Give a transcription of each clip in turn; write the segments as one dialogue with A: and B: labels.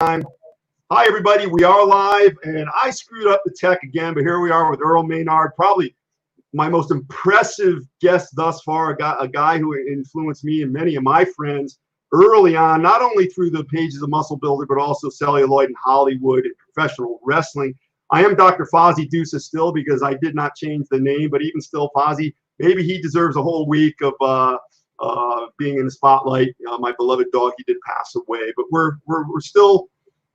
A: time. Hi, everybody. We are live, and I screwed up the tech again, but here we are with Earl Maynard, probably my most impressive guest thus far, a guy who influenced me and many of my friends early on, not only through the pages of Muscle Builder, but also Celluloid and Hollywood and professional wrestling. I am Dr. Fozzie Dusa still because I did not change the name, but even still, Fozzie, maybe he deserves a whole week of being in the spotlight. My beloved dog, he did pass away, but we're still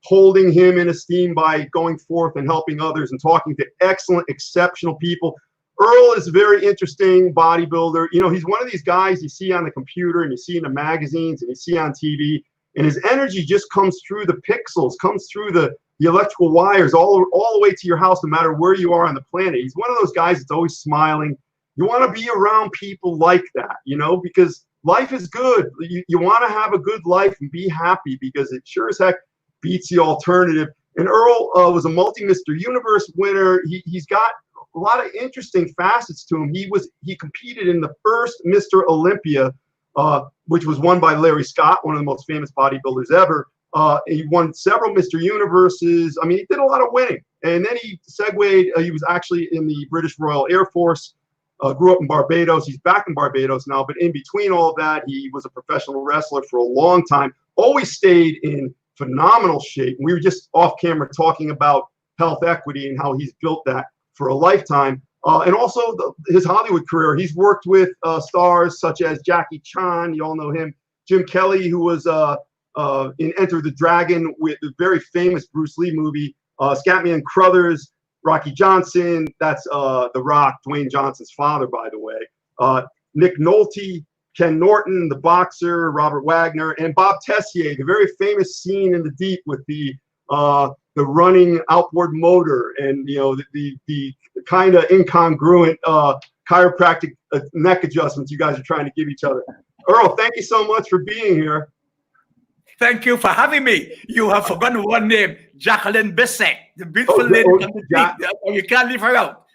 A: holding him in esteem by going forth and helping others and talking to excellent, exceptional people. Earl is a very interesting bodybuilder. You know, he's one of these guys you see on the computer and you see in the magazines and you see on TV, and his energy just comes through the pixels, comes through the electrical wires all the way to your house, no matter where you are on the planet. He's one of those guys that's always smiling. You want to be around people like that, you know, because life is good. You want to have a good life and be happy, because it sure as heck beats the alternative. And Earl was a multi-Mr. Universe winner. He's got a lot of interesting facets to him. He competed in the first Mr. Olympia, which was won by Larry Scott, one of the most famous bodybuilders ever. He won several Mr. Universes. I mean, he did a lot of winning. And then he segued. He was actually in the British Royal Air Force. Grew up in Barbados. He's back in Barbados now. But in between all of that, he was a professional wrestler for a long time. Always stayed in phenomenal shape. We were just off camera talking about health equity and how he's built that for a lifetime. And also his Hollywood career. He's worked with stars such as Jackie Chan. You all know him. Jim Kelly, who was in Enter the Dragon with the very famous Bruce Lee movie. Scatman Crothers, Rocky Johnson. That's The Rock, Dwayne Johnson's father, by the way. Nick Nolte, Ken Norton, the boxer, Robert Wagner, and Bob Tessier, the very famous scene in The Deep with the running outboard motor, and you know the kind of incongruent chiropractic neck adjustments you guys are trying to give each other. Earl, thank you so much for being here.
B: Thank you for having me. You have forgotten one name, Jacqueline Bisset, the beautiful lady from The Deep. You can't leave her out.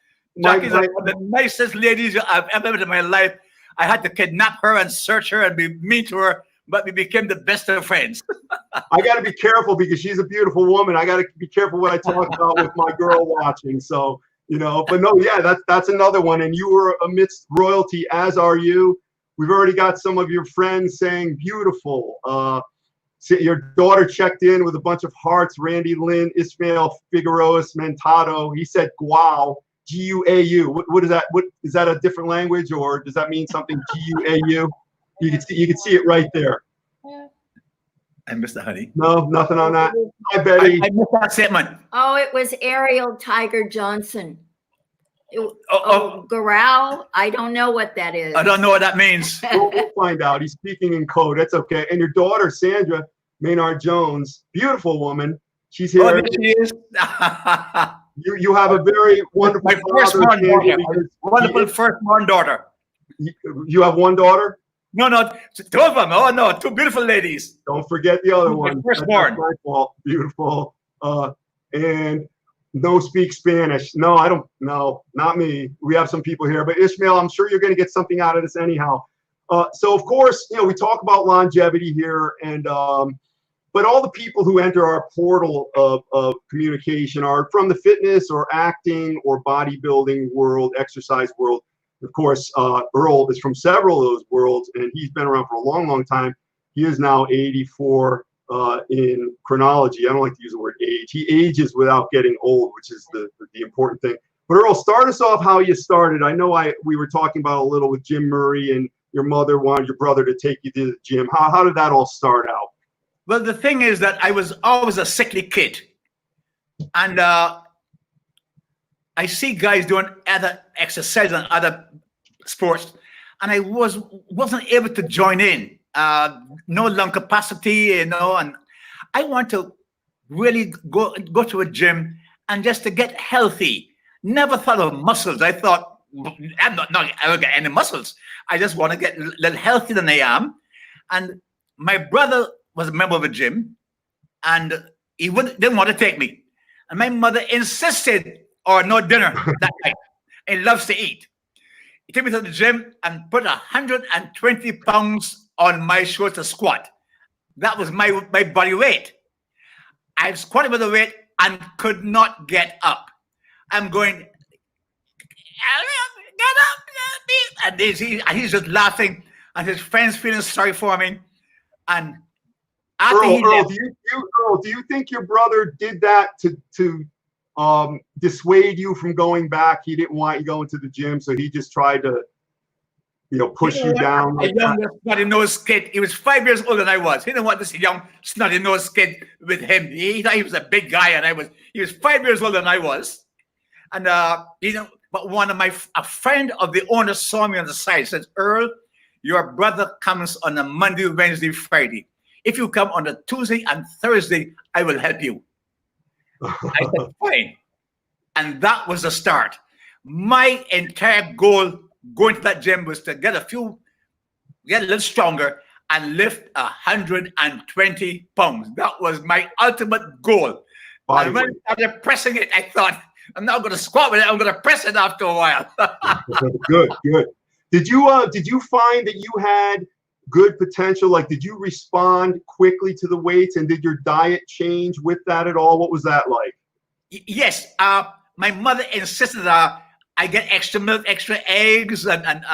B: Jackie is one of the nicest ladies I've ever met in my life. I had to kidnap her and search her and be mean to her, but we became the best of friends.
A: I got to be careful because she's a beautiful woman. I got to be careful what I talk about with my girl watching. So, you know, but no, yeah, that's another one. And you were amidst royalty, as are you. We've already got some of your friends saying beautiful. Your daughter checked in with a bunch of hearts. Randy Lynn, Ismael Figueroas Mentado. He said, "Guau." G-U-A-U. What is that? What is that, a different language, or does that mean something? G-U-A-U. You can see it right there.
B: I missed that, honey.
A: No, nothing on that. Hi, Betty.
B: I missed that statement.
C: Oh, it was Ariel Tiger Johnson. Garau. I don't know what that is.
B: I don't know what that means.
A: We'll find out. He's speaking in code. That's okay. And your daughter, Sandra Maynard Jones, beautiful woman. She's here.
B: Oh, there she is.
A: You have a very wonderful
B: My firstborn daughter. Wonderful firstborn daughter.
A: You have one daughter?
B: No, two of them. Oh, no, two beautiful ladies.
A: Don't forget the other one.
B: Firstborn.
A: That's my fault. Beautiful. And no speak Spanish. No, I don't. No, not me. We have some people here. But Ishmael, I'm sure you're going to get something out of this anyhow. So, of course, you know, we talk about longevity here, and but all the people who enter our portal of communication are from the fitness or acting or bodybuilding world, exercise world. Of course, Earl is from several of those worlds, and he's been around for a long, long time. He is now 84 in chronology. I don't like to use the word age. He ages without getting old, which is the important thing. But Earl, start us off how you started. I know we were talking about a little with Jim Murray, and your mother wanted your brother to take you to the gym. How did that all start out?
B: Well, the thing is that I was always a sickly kid. And I see guys doing other exercise and other sports, and I wasn't able to join in. No lung capacity, you know, and I want to really go to a gym and just to get healthy. Never thought of muscles. I thought, I'm not I don't get any muscles. I just want to get a little healthier than I am. And my brother was a member of a gym, and he didn't want to take me. And my mother insisted, or no dinner that night. He loves to eat. He took me to the gym and put 120 pounds on my shoulder to squat. That was my body weight. I squatted with the weight and could not get up. I'm going, get up, and he's just laughing, and his friends feeling sorry for me. And after
A: Earl, do you think your brother did that to dissuade you from going back? He didn't want you going to the gym, so he just tried to, push you down.
B: A young snotty-nosed kid. He was 5 years older than I was. He didn't want this young snotty-nosed kid with him. He thought he was a big guy, and he was 5 years older than I was. And but a friend of the owner saw me on the side, said, "Earl, your brother comes on a Monday, Wednesday, Friday. If you come on a Tuesday and Thursday, I will help you." I said, fine. And that was the start. My entire goal going to that gym was to get a little stronger and lift 120 pounds. That was my ultimate goal. And when I started pressing it, I thought, I'm not going to squat with it. I'm going to press it after a while.
A: Good. Did you find that you had good potential? Like, did you respond quickly to the weights, and did your diet change with that at all? What was that like?
B: Yes. My mother insisted I get extra milk, extra eggs, and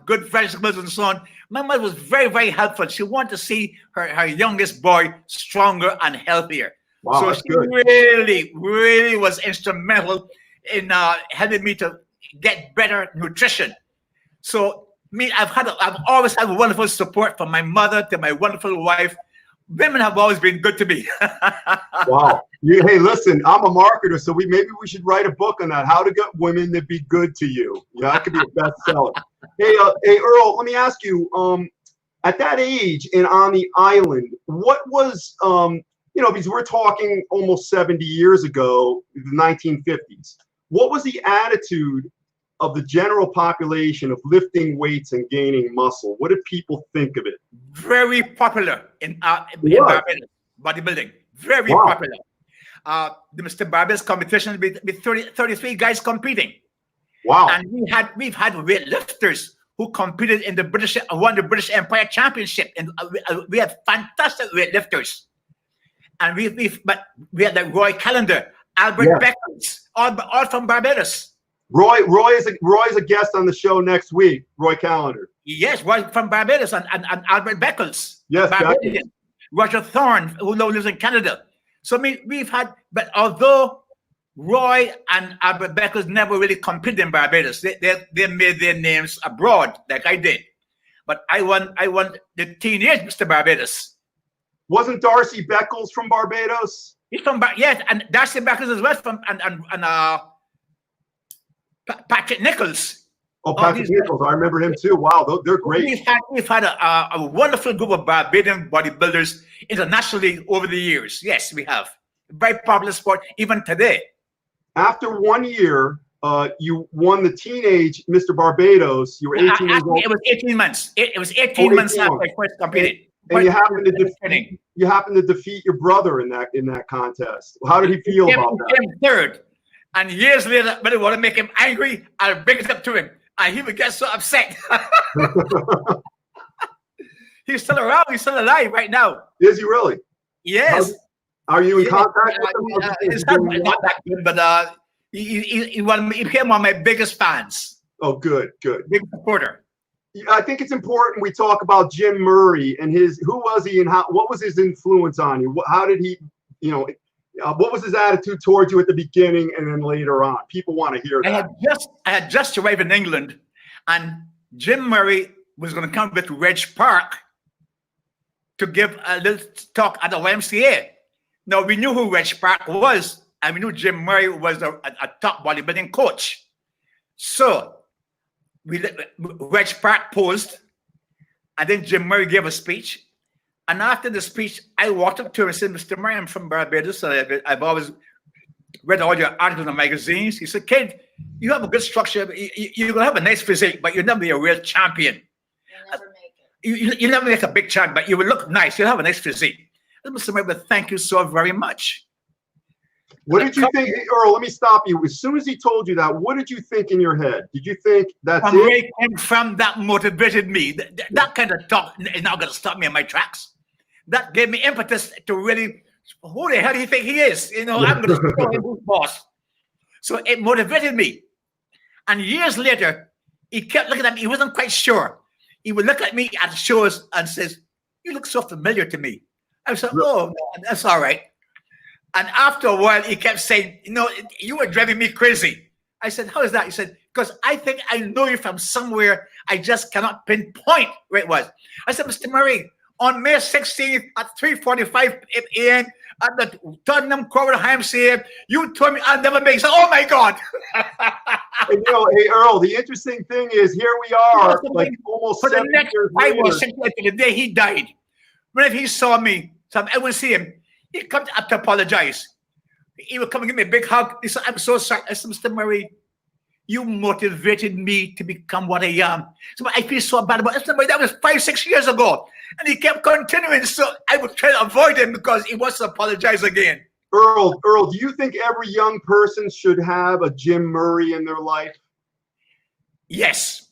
B: good vegetables and so on. My mother was very, very helpful. She wanted to see her youngest boy stronger and healthier.
A: Wow,
B: so she really, really was instrumental in helping me to get better nutrition. So I've always had wonderful support from my mother to my wonderful wife. Women have always been good to me.
A: Wow. Hey, listen, I'm a marketer, so maybe we should write a book on that. How to get women to be good to you. Yeah, that could be a bestseller. Hey, Earl, let me ask you, at that age and on the island, what was, because we're talking almost 70 years ago, the 1950s. What was the attitude of the general population of lifting weights and gaining muscle? What did people think of it?
B: Very popular in Barbados, bodybuilding. Very popular. The Mr. Barbados competition with 33 guys competing.
A: Wow.
B: And we've had weightlifters who competed in won the British Empire Championship, and we had fantastic weightlifters. And we had the Roy Callender, Albert Beckles, all from Barbados.
A: Roy is a guest on the show next week. Roy Callender.
B: Yes, Roy from Barbados and Albert Beckles.
A: Yes,
B: Roger Thorne, who now lives in Canada. So we've had, but although Roy and Albert Beckles never really competed in Barbados, they made their names abroad like I did. But I won the teenage Mr. Barbados.
A: Wasn't Darcy Beckles from Barbados?
B: He's from and Darcy Beckles as well from and Patrick Nichols.
A: Oh, Patrick Nichols, I remember him too. Wow, they're great.
B: We've had a wonderful group of Barbadian bodybuilders internationally over the years. Yes, we have. Very popular sport even today.
A: After 1 year, you won the teenage Mr. Barbados. You were 18 years old.
B: It was 18 months. It was 18 months after I first competed.
A: And you happened to defeat your brother in that contest. How did he feel about that?
B: He came third. And years later, when I want to make him angry, I'll bring it up to him. And he would get so upset. He's still around. He's still alive right now.
A: Is he really?
B: Yes.
A: Are you in contact with him?
B: It's not that good, but he became one of my biggest fans.
A: Oh, good.
B: Big supporter.
A: I think it's important we talk about Jim Murray and who was he and what was his influence on you? How did he, what was his attitude towards you at the beginning and then later on? People want to hear that.
B: I had just arrived in England, and Jim Murray was going to come with Reg Park to give a little talk at the YMCA. Now, we knew who Reg Park was, and we knew Jim Murray was a top bodybuilding coach. So Reg Park posed, and then Jim Murray gave a speech. And after the speech, I walked up to him and said, "Mr. Murray, I'm from Barbados. I've always read all your articles in magazines." He said, "Kid, you have a good structure. You're going to have a nice physique, but you'll never be a real champion.
C: You'll never make it.
B: You'll never make a big champion, but you will look nice. You'll have a nice physique." I said, "Mr. Murray, but thank you so very much."
A: What did you think, Earl? Let me stop you. As soon as he told you that, what did you think in your head? Did you think that's it?
B: Where it came from, that motivated me. That kind of talk is not going to stop me in my tracks. That gave me impetus to really who the hell do you think he is? You know, I'm going to show him who's boss. So it motivated me. And years later, he kept looking at me. He wasn't quite sure. He would look at me at the shows and says, "You look so familiar to me." I said, "Oh, no, that's all right." And after a while, he kept saying, "You know, you were driving me crazy." I said, "How is that?" He said, "Because I think I know you from somewhere. I just cannot pinpoint where it was." I said, "Mr. Murray, on May 16th at 3:45 a.m. at the Tottenham Court YMCA, you told me I'll never make it." So, oh my God.
A: And, you know, hey, Earl, the interesting thing is here we are, like almost
B: for the next 5 or 6 years to the day he died. Whenever he saw me, so I would see him, he'd come up to apologize. He would come and give me a big hug. He said, "I'm so sorry." I said, "Mr. Murray, you motivated me to become what I am." So I feel so bad about it. Mr. Murray, that was 5, 6 years ago. And he kept continuing. So I would try to avoid him because he wants to apologize again.
A: Earl, do you think every young person should have a Jim Murray in their life?
B: Yes.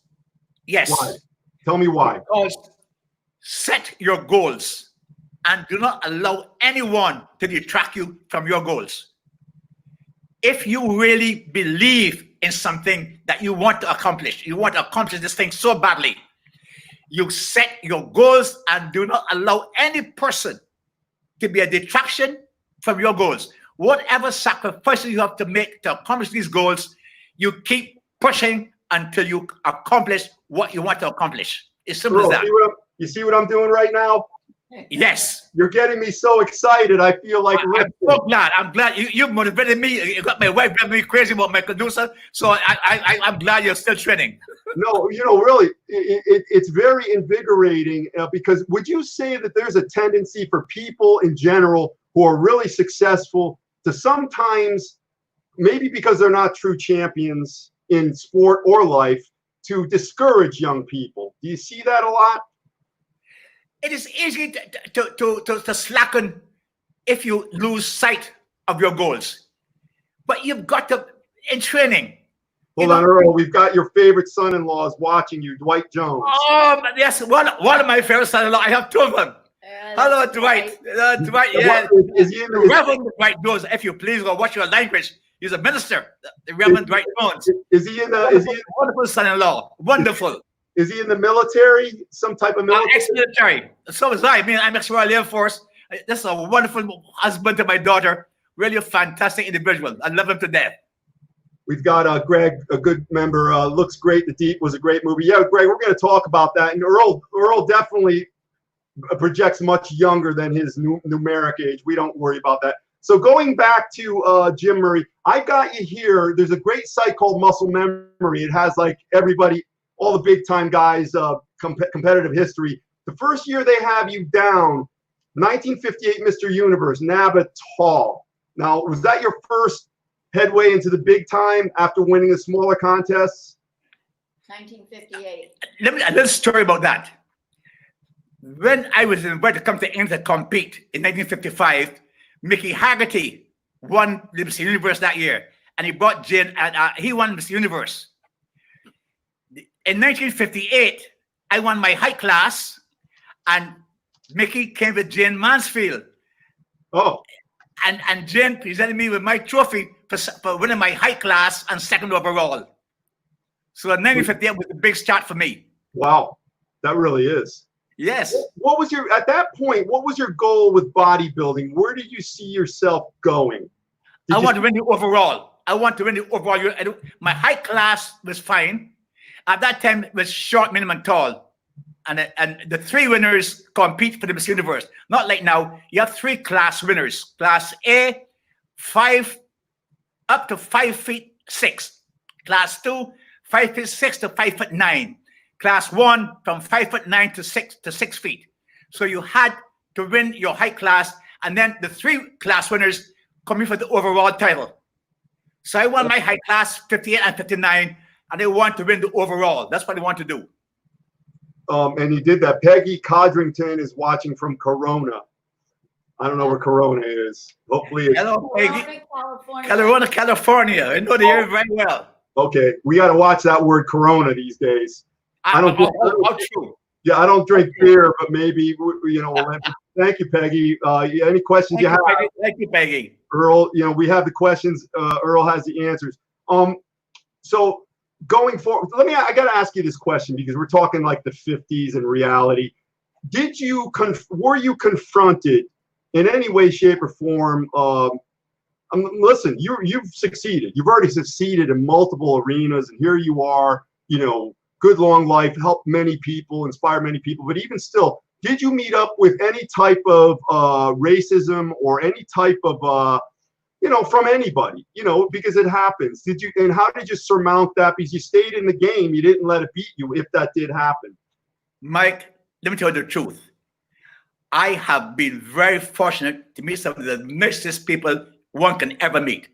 B: Yes.
A: Why? Tell me why.
B: Because set your goals and do not allow anyone to detract you from your goals. If you really believe in something that you want to accomplish this thing so badly, you set your goals and do not allow any person to be a detraction from your goals. Whatever sacrifices you have to make to accomplish these goals, you keep pushing until you accomplish what you want to accomplish. It's simple as that.
A: You see what I'm doing right now?
B: Yes.
A: You're getting me so excited. I feel like
B: I'm so glad. I'm glad you motivated me. You got my wife driving me crazy about my producer. So I'm glad you're still training.
A: No, you know, really, it's very invigorating because would you say that there's a tendency for people in general who are really successful to sometimes, maybe because they're not true champions in sport or life, to discourage young people? Do you see that a lot?
B: It is easy to slacken if you lose sight of your goals. But you've got to, in training.
A: Hold on, Earl. We've got your favorite son-in-laws watching you, Dwight Jones.
B: Oh, yes, one of my favorite son-in-law. I have 2 of them. Hello, Dwight. Dwight, yeah.
A: Is he in the
B: Reverend Dwight Jones, if you please go watch your language. He's a minister, the Reverend Dwight Jones.
A: Is he in the?
B: Wonderful son-in-law. Wonderful.
A: Is he in the military? Some type of military?
B: Ex-military. So is I. I mean, I'm ex-Royal Air Force. This is a wonderful husband to my daughter. Really a fantastic individual. I love him to death.
A: We've got Greg, a good member. Looks great. The Deep was a great movie. Yeah, Greg, we're going to talk about that. And Earl definitely projects much younger than his numeric age. We don't worry about that. So going back to Jim Murray, I got you here. There's a great site called Muscle Memory. It has like everybody, all the big time guys, competitive history. The first year they have you down, 1958 Mr. Universe, Nabba Tall. Now, was that your first headway into the big time after winning the smaller contests?
C: 1958.
B: Let me a little story about that. When I was invited to come to England to compete in 1955, Mickey Haggerty won the Mr. Universe that year, and he brought Jane, and he won Mr. Universe. In 1958, I won my height class, and Mickey came with Jane Mansfield.
A: Oh.
B: And Jane presented me with my trophy for winning my height class and 2nd overall. So 1958 was a big start for me.
A: Wow, that really is.
B: Yes.
A: What was your, at that point, what was your goal with bodybuilding? Where did you see yourself going?
B: I want to win the overall. I want to win the overall. My height class was fine. At that time, it was short, medium, and tall. And the 3 winners compete for the Miss Universe. Not like now. You have 3 class winners. Class A, 5 up to 5'6". Class 2, 5'6" to 5'9". Class 1 from 5'9" to 6 feet. So you had to win your height class, and then the 3 class winners coming for the overall title. So I won my height class 58 and 59, and they want to win the overall. That's what they want to do.
A: And you did that. Peggy Codrington is watching from Corona. I don't know where Corona is. Hopefully it's
B: Hello, Peggy.
C: California.
B: California. I know the area very well.
A: Okay. We got to watch that word Corona these days. I don't
B: true.
A: Yeah, I don't drink beer, but maybe, you know, Olympia. Thank you, Peggy. Any questions you have?
B: Thank you, Peggy.
A: Earl, we have the questions. Earl has the answers. So going forward, I got to ask you this question because we're talking like the 50s and reality. Were you confronted in any way, shape, or form? Listen, you've succeeded. You've already succeeded in multiple arenas, and here you are, good long life, helped many people, inspired many people. But even still, did you meet up with any type of racism or any type of, from anybody, because it happens? And how did you surmount that? Because you stayed in the game, you didn't let it beat you if that did happen.
B: Mike, let me tell you the truth. I have been very fortunate to meet some of the nicest people one can ever meet.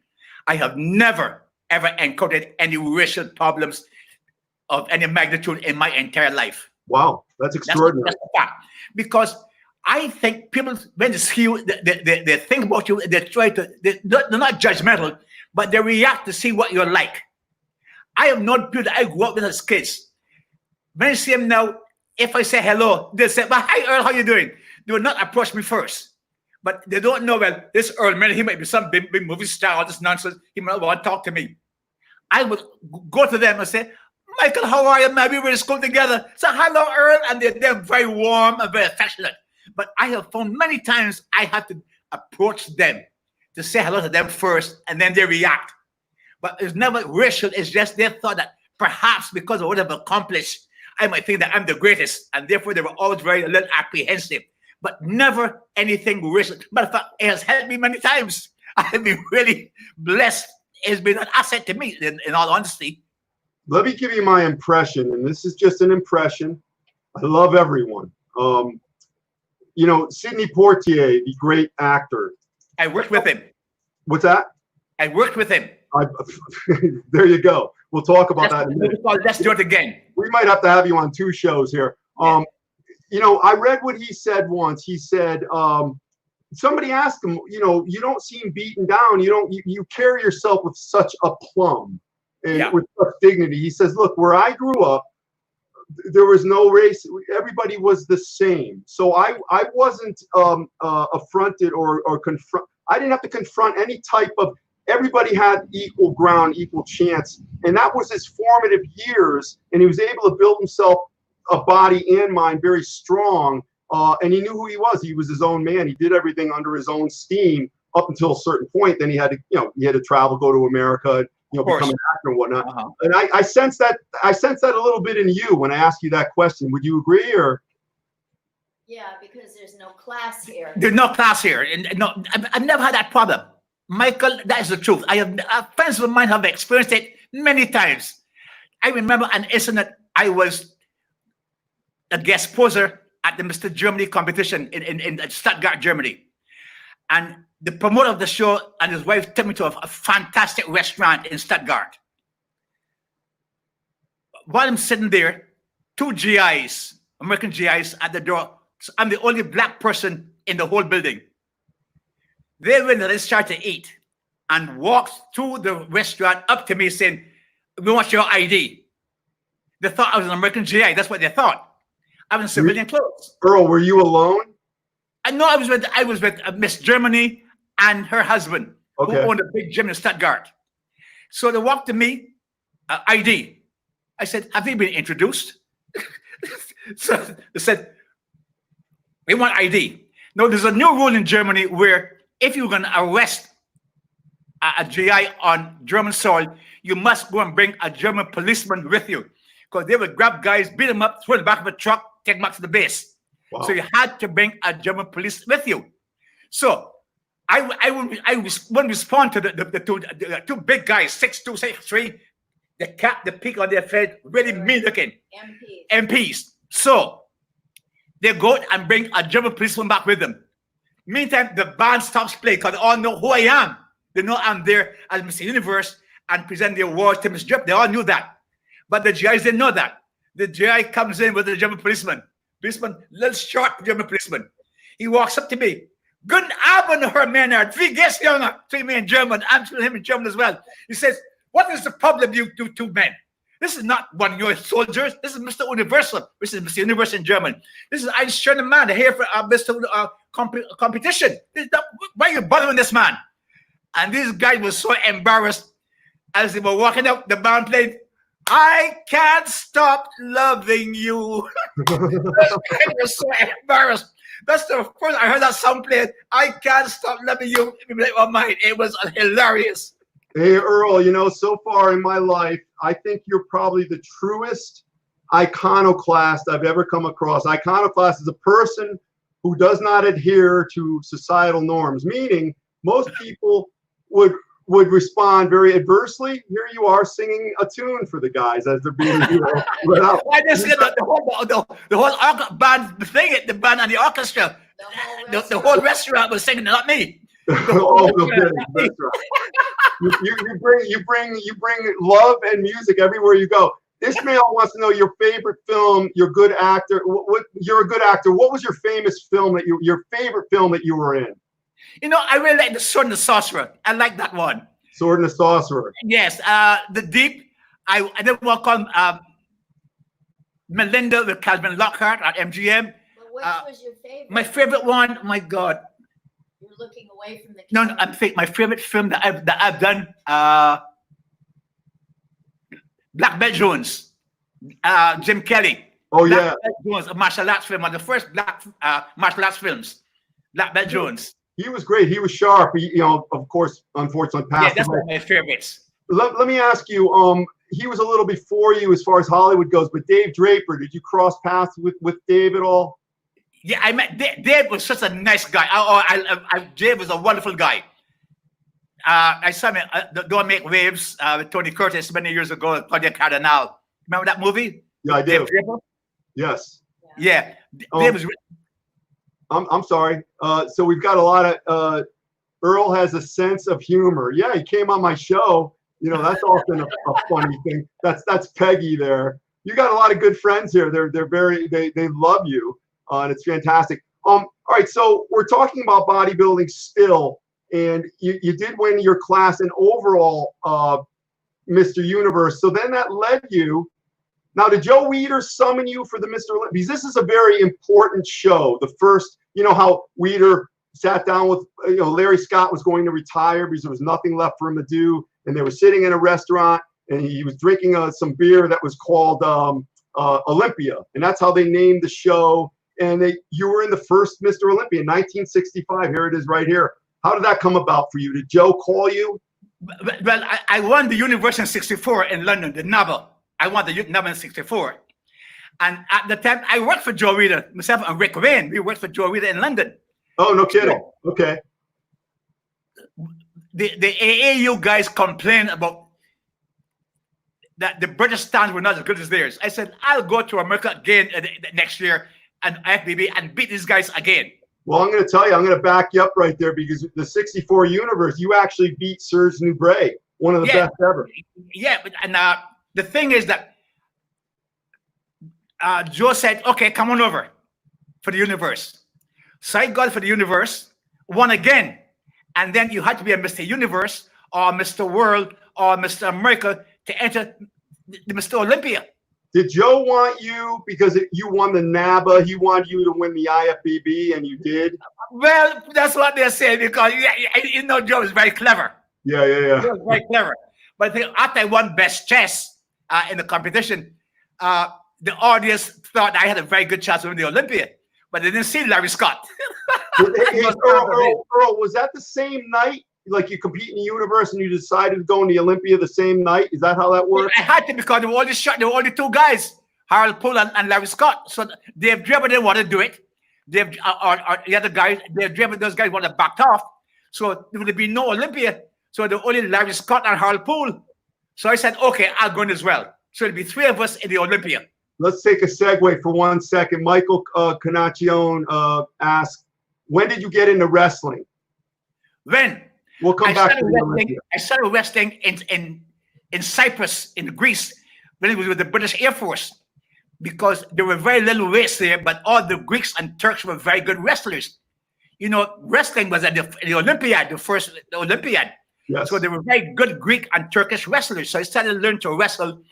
B: I have never, ever encountered any racial problems of any magnitude in my entire life.
A: Wow, that's extraordinary.
B: That's a fact. Because I think people, when they see you, they think about you, they try to, they're not judgmental, but they react to see what you're like. I have known people that I grew up with as kids. When I see them now, if I say hello, they say, well, hi Earl, how you doing? They will not approach me first. But they don't know, well, this Earl Maynard, he might be some big movie star, all this nonsense. He might want to talk to me. I would go to them and say, Michael, how are you? Maybe we're in school together. So hello, Earl. And they're very warm and very affectionate. But I have found many times I have to approach them to say hello to them first, and then they react. But it's never racial. It's just they thought that perhaps because of what I've accomplished, I might think that I'm the greatest. And therefore, they were always very a little apprehensive. But never anything racial. Matter of fact, it has helped me many times. I have been really blessed. It's been an asset to me, in all honesty.
A: Let me give you my impression, and this is just an impression. I love everyone. Sidney Poitier, the great actor.
B: I worked with him.
A: What's that?
B: I worked with him.
A: There you go. We'll talk about that in a minute.
B: Let's do it again.
A: We might have to have you on 2 shows here.
B: Yeah.
A: I read what he said once. He said, somebody asked him, you don't seem beaten down. You carry yourself with such aplomb and with such dignity. He says, look, where I grew up, there was no race. Everybody was the same. So I wasn't affronted or confront. I didn't have to confront any type of, everybody had equal ground, equal chance. And that was his formative years. And he was able to build himself a body and mind very strong. And he knew who he was. He was his own man. He did everything under his own steam up until a certain point. Then he had to, travel, go to America, become an actor and whatnot. And I sense that a little bit in you when I ask you that question. Would you agree, or?
C: Yeah, because there's no class here.
B: There's no class here. And no, I've never had that problem. Michael, that is the truth. I have friends of mine have experienced it many times. I remember an incident. I was a guest poser at the Mr. Germany competition in Stuttgart, Germany. And the promoter of the show and his wife took me to a fantastic restaurant in Stuttgart. While I'm sitting there, 2 GIs, American GIs at the door. So I'm the only black person in the whole building. They went and started to eat and walked through the restaurant up to me saying, we want your ID. They thought I was an American GI. That's what they thought. I was in civilian clothes.
A: Earl, were you alone?
B: No, I was with Miss Germany and her husband, who owned a big gym in Stuttgart. So they walked to me, ID. I said, have you been introduced? So they said, we want ID. Now, there's a new rule in Germany where if you're going to arrest a GI on German soil, you must go and bring a German policeman with you, because they would grab guys, beat them up, throw them back of a truck, take them back to the base. Wow. So you had to bring a German police with you. So I wouldn't respond to the 2 big guys, 6'2", 6'3", the cap, the peak on their head, really mean looking. MPs. So they go and bring a German policeman back with them. Meantime, the band stops playing because they all know who I am. They know I'm there as Mr. Universe and present the award to Miss Drip. They all knew that. But the GIs didn't know that. The GI comes in with the German policeman. Little short German policeman. He walks up to me. Guten Abend, Herr Maynard. Wie geht's, Junge? To me in German. I'm to him in German as well. He says, what is the problem, you 2 men? This is not one of your soldiers. This is Mr. Universal. This is Mr. Universe in German. This is I share the man here for Mr. Competition. Why are you bothering this man? And this guy was so embarrassed as they were walking up. The band played, "I Can't Stop Loving You." This guy was so embarrassed. That's the first I heard that song played. "I Can't Stop Loving You." Oh my! It was hilarious.
A: Hey, Earl, you know, so far in my life, I think you're probably the truest iconoclast I've ever come across. Iconoclast is a person who does not adhere to societal norms, meaning most people would respond very adversely. Here you are singing a tune for the guys as they're being let out.
B: I just said the whole band singing, the band and the orchestra. The whole restaurant was singing, not me.
A: Oh, no kidding. That's right. You bring love and music everywhere you go. Ishmael wants to know your favorite film. You're a good actor. You're a good actor. What was your famous film your favorite film that you were in?
B: You know, I really like The Sword and the Sorcerer. I like that one.
A: Sword and the Sorcerer.
B: Yes. The Deep. I did work on Melinda with Calvin Lockhart at MGM.
C: But which was your favorite?
B: My favorite one. My God.
C: You're looking away from the
B: No,
C: camera.
B: my favorite film that I've done. Black Belt Jones. Jim Kelly.
A: Oh,
B: Black
A: yeah.
B: Belt Jones, a martial arts film, one of the first black martial arts films. Black Belt Jones.
A: He was great. He was sharp. You know, of course, unfortunately,
B: Yeah,
A: passed
B: that's
A: away.
B: one of my favorites.
A: Let me ask you, he was a little before you as far as Hollywood goes, but Dave Draper, did you cross paths with Dave at all?
B: Yeah, I met Dave. Dave was such a nice guy. Dave was a wonderful guy. I saw him Don't Make Waves with Tony Curtis many years ago at Claudia Cardinal. Remember that movie?
A: Yeah, I do.
B: Dave Draper?
A: Yes.
B: Yeah. Dave was.
A: I'm sorry. So we've got a lot of Earl has a sense of humor. Yeah, he came on my show. You know, that's often a funny thing. That's Peggy there. You got a lot of good friends here. They love you, and it's fantastic. All right, so we're talking about bodybuilding still, and you did win your class in overall Mr. Universe. So then that led you. Now, did Joe Weider summon you for the Mr. Olympia? Because this is a very important show. The first, you know how Weider sat down with, Larry Scott was going to retire because there was nothing left for him to do. And they were sitting in a restaurant and he was drinking some beer that was called Olympia. And that's how they named the show. And you were in the first Mr. Olympia in 1965. Here it is right here. How did that come about for you? Did Joe call you?
B: Well, I won the Universe in 64 in London, the novel. I won the novel in 64. And at the time, I worked for Joe Weider, myself and Rick Wayne. We worked for Joe Weider in London.
A: Oh, no kidding. Okay.
B: The AAU guys complained about that the British stands were not as good as theirs. I said, I'll go to America again next year and FBB and beat these guys again.
A: Well, I'm going to tell you, I'm going to back you up right there because the 64 Universe, you actually beat Serge Nubret, one of the best ever.
B: Yeah, and the thing is that Joe said, okay, come on over for the Universe. So I got for the Universe, won again. And then you had to be a Mr. Universe or Mr. World or Mr. America to enter the Mr. Olympia.
A: Did Joe want you, because you won the NABA, he wanted you to win the IFBB, and you did?
B: Well, that's what they say, because Joe is very clever.
A: Yeah.
B: Joe is very clever. But I think after I won Best Chess in the competition, the audience thought I had a very good chance to win the Olympia, but they didn't see Larry Scott.
A: Earl, was that the same night? Like you compete in the Universe and you decided to go in the Olympia the same night? Is that how that worked?
B: I had to, because there were only two guys, Harold Poole and Larry Scott. So Dave Draper didn't want to do it. Dave, or the other guys, Dave Draper, those guys would have backed off. So there would be no Olympia. So there were only Larry Scott and Harold Poole. So I said, okay, I'll go in as well. So there'll be three of us in the Olympia.
A: Let's take a segue for 1 second. Michael Canacione asked, when did you get into wrestling?
B: When?
A: We'll come back to the Olympia.
B: I started wrestling in Cyprus, in Greece, when it was with the British Air Force, because there were very little weights there, but all the Greeks and Turks were very good wrestlers. You know, wrestling was at the Olympiad, the first Olympiad.
A: Yes.
B: So they were very good Greek and Turkish wrestlers. So I started to learn to wrestle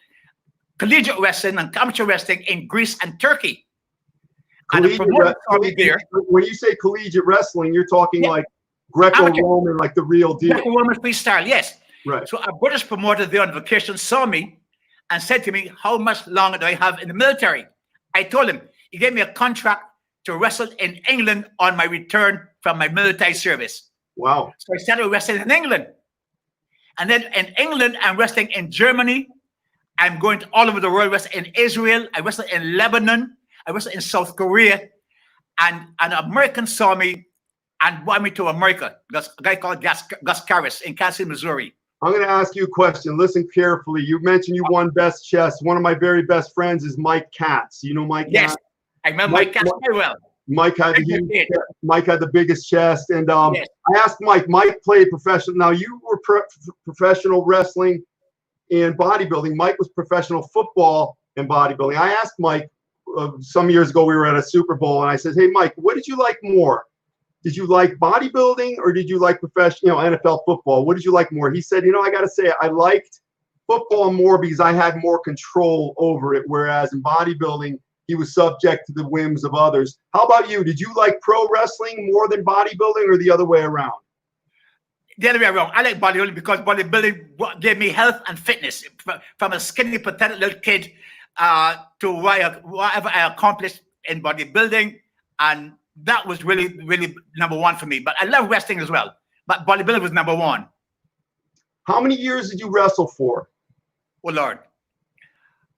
B: collegiate wrestling and amateur wrestling in Greece and Turkey. And the
A: Collegiate
B: promoter saw me there.
A: when you say collegiate wrestling, you're talking
B: Yeah.
A: like Greco-Roman, like the real deal.
B: Greco-Roman freestyle, yes.
A: Right.
B: So a British promoter there on vacation saw me and said to me, how much longer do I have in the military? I told him. He gave me a contract to wrestle in England on my return from my military service.
A: Wow.
B: So I started wrestling in England. And then in England, I'm wrestling in Germany. I'm going to all over the world, wrestling in Israel. I wrestled in Lebanon. I wrestled in South Korea. And an American saw me and brought me to America. There's a guy called Gus Karras in Kansas City, Missouri.
A: I'm going to ask you a question. Listen carefully. You mentioned you won best chess. One of my very best friends is Mike Katz. You know Mike
B: Yes,
A: Katz?
B: I remember Mike Katz very well.
A: Mike had the biggest chest. And
B: Yes.
A: I asked Mike. Mike played professional. Now, you were professional wrestling and bodybuilding. Mike was professional football and bodybuilding. I asked Mike some years ago, we were at a Super Bowl, and I said, hey, Mike, what did you like more? Did you like bodybuilding or did you like professional, NFL football? What did you like more? He said, I got to say, I liked football more because I had more control over it, whereas in bodybuilding, he was subject to the whims of others. How about you? Did you like pro wrestling more than bodybuilding or the other way around?
B: The other way around. I like bodybuilding because bodybuilding gave me health and fitness. From a skinny, pathetic little kid to whatever I accomplished in bodybuilding. And that was really, really number one for me. But I love wrestling as well. But bodybuilding was number one.
A: How many years did you wrestle for?
B: Oh, Lord.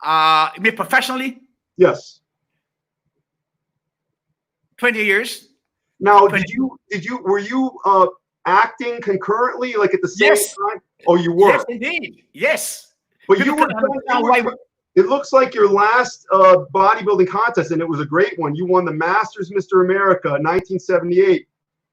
B: You mean professionally?
A: Yes.
B: 20 years.
A: Now,
B: 20.
A: were you acting concurrently, like at the same time? Oh, you were?
B: Yes, indeed. Yes.
A: But
B: People
A: it looks like your last bodybuilding contest, and it was a great one. You won the Masters Mr. America 1978.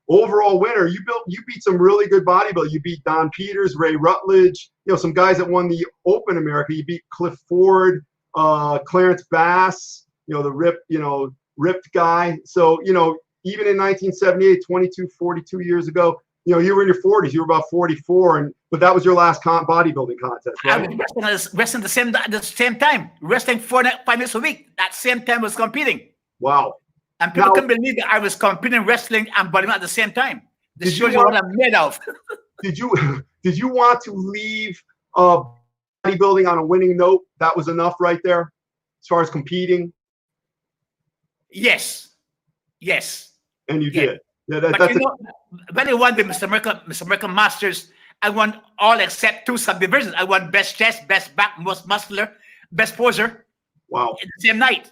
A: Overall winner. You beat some really good bodybuilders. You beat Don Peters, Ray Rutledge, some guys that won the Open America. You beat Cliff Ford, Clarence Bass, the ripped guy. So, even in 1978, 42 years ago, you were in your 40s. You were about 44, but that was your last bodybuilding contest, right?
B: I was wrestling at the same time, wrestling 5 minutes a week. That same time I was competing.
A: Wow.
B: And people couldn't believe that I was competing wrestling and bodybuilding at the same time. This shows you what I'm made of. Did
A: you want to leave bodybuilding on a winning note? That was enough right there as far as competing?
B: Yes.
A: And you did. Yeah,
B: when I won the Mr. America Masters, I won all except 2 subdivisions. I won best chest, best back, most muscular, best poser.
A: Wow.
B: In the same night.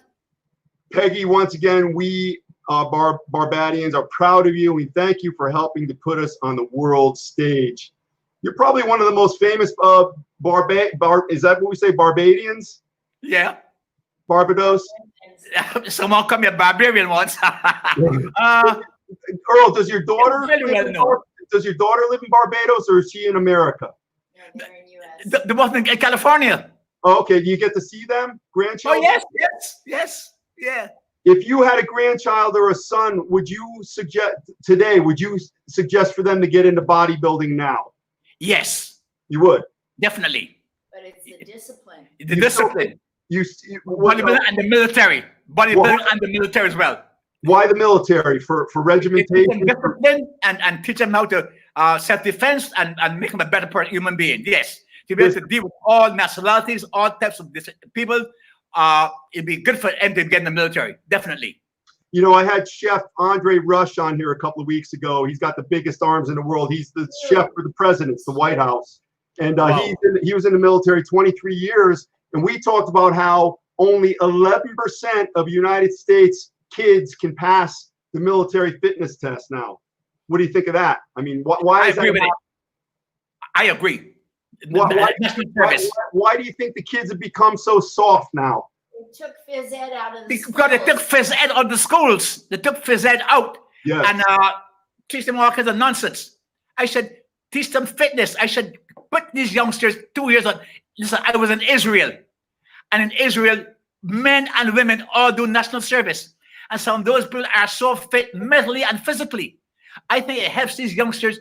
A: Peggy, once again, we Barbadians are proud of you. We thank you for helping to put us on the world stage. You're probably one of the most famous is that what we say, Barbadians?
B: Yeah.
A: Barbados?
B: Someone called me a barbarian once.
A: Earl, does your daughter live in Barbados, or is she in America?
C: No, they're in US.
B: The one in California.
A: Oh, okay. Do you get to see them, grandchildren?
B: Oh, yes. Yeah.
A: If you had a grandchild or a son, would you suggest for them to get into bodybuilding now?
B: Yes.
A: You would?
B: Definitely.
C: But it's the discipline.
B: The discipline.
A: Bodybuilding
B: and the military. Bodybuilding and the military as well.
A: Why the military? For regimentation?
B: Discipline and teach them how to self-defense and make them a better human being. Yes. To be able to deal with all nationalities, all types of people, it'd be good for them to get in the military. Definitely.
A: I had Chef Andre Rush on here a couple of weeks ago. He's got the biggest arms in the world. He's the chef for the presidents, the White House. And he was in the military 23 years. And we talked about how only 11% of United States kids can pass the military fitness test now. What do you think of that? I mean, why is that?
B: I agree.
A: Why do you think the kids have become so soft now?
C: They took phys ed out of the schools.
B: Because they took phys ed out of the schools. They took phys ed out and teach them all kinds of nonsense. I should teach them fitness. I should put these youngsters 2 years on. Listen, I was in Israel. And in Israel, men and women all do national service. And some of those people are so fit mentally and physically. I think it helps these youngsters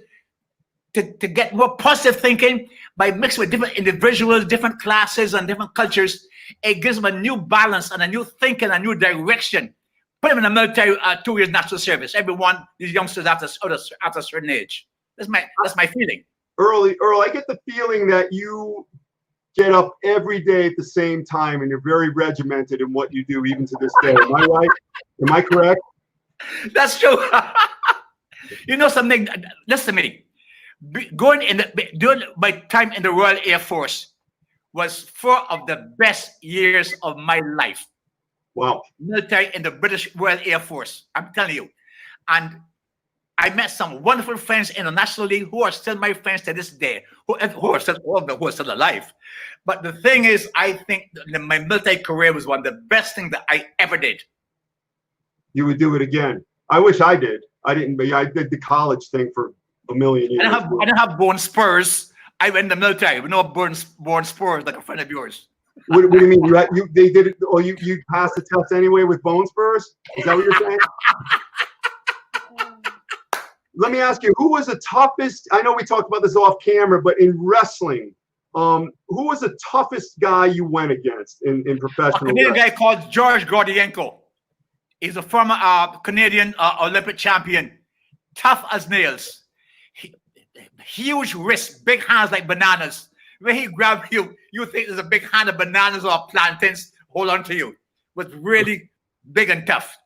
B: to get more positive thinking by mixing with different individuals, different classes, and different cultures. It gives them a new balance and a new thinking, a new direction. Put them in the military, 2 years national service. Everyone, these youngsters after a certain age. That's my feeling.
A: Earl, I get the feeling that you get up every day at the same time and you're very regimented in what you do, even to this day. Am I right? Am I correct?
B: That's true. You know something? Listen to me. During my time in the Royal Air Force was 4 of the best years of my life.
A: Wow.
B: Military in the British Royal Air Force. I'm telling you. And I met some wonderful friends internationally who are still my friends to this day, who are still alive. But the thing is, I think my military career was one of the best things that I ever did.
A: You would do it again. I wish I did. I didn't, but I did the college thing for a million years.
B: I don't have bone spurs. I went in the military with no bone spurs like a friend of yours.
A: What do you mean? They did it, or you passed the test anyway with bone spurs? Is that what you're saying? Let me ask you, who was the toughest? I know we talked about this off camera, but in wrestling, who was the toughest guy you went against in professional?
B: A Canadian guy called George Gordienko. He's a former Canadian Olympic champion. Tough as nails. Huge wrists, big hands like bananas. When he grabs you, you think there's a big hand of bananas or plantains hold on to you. Was really big and tough.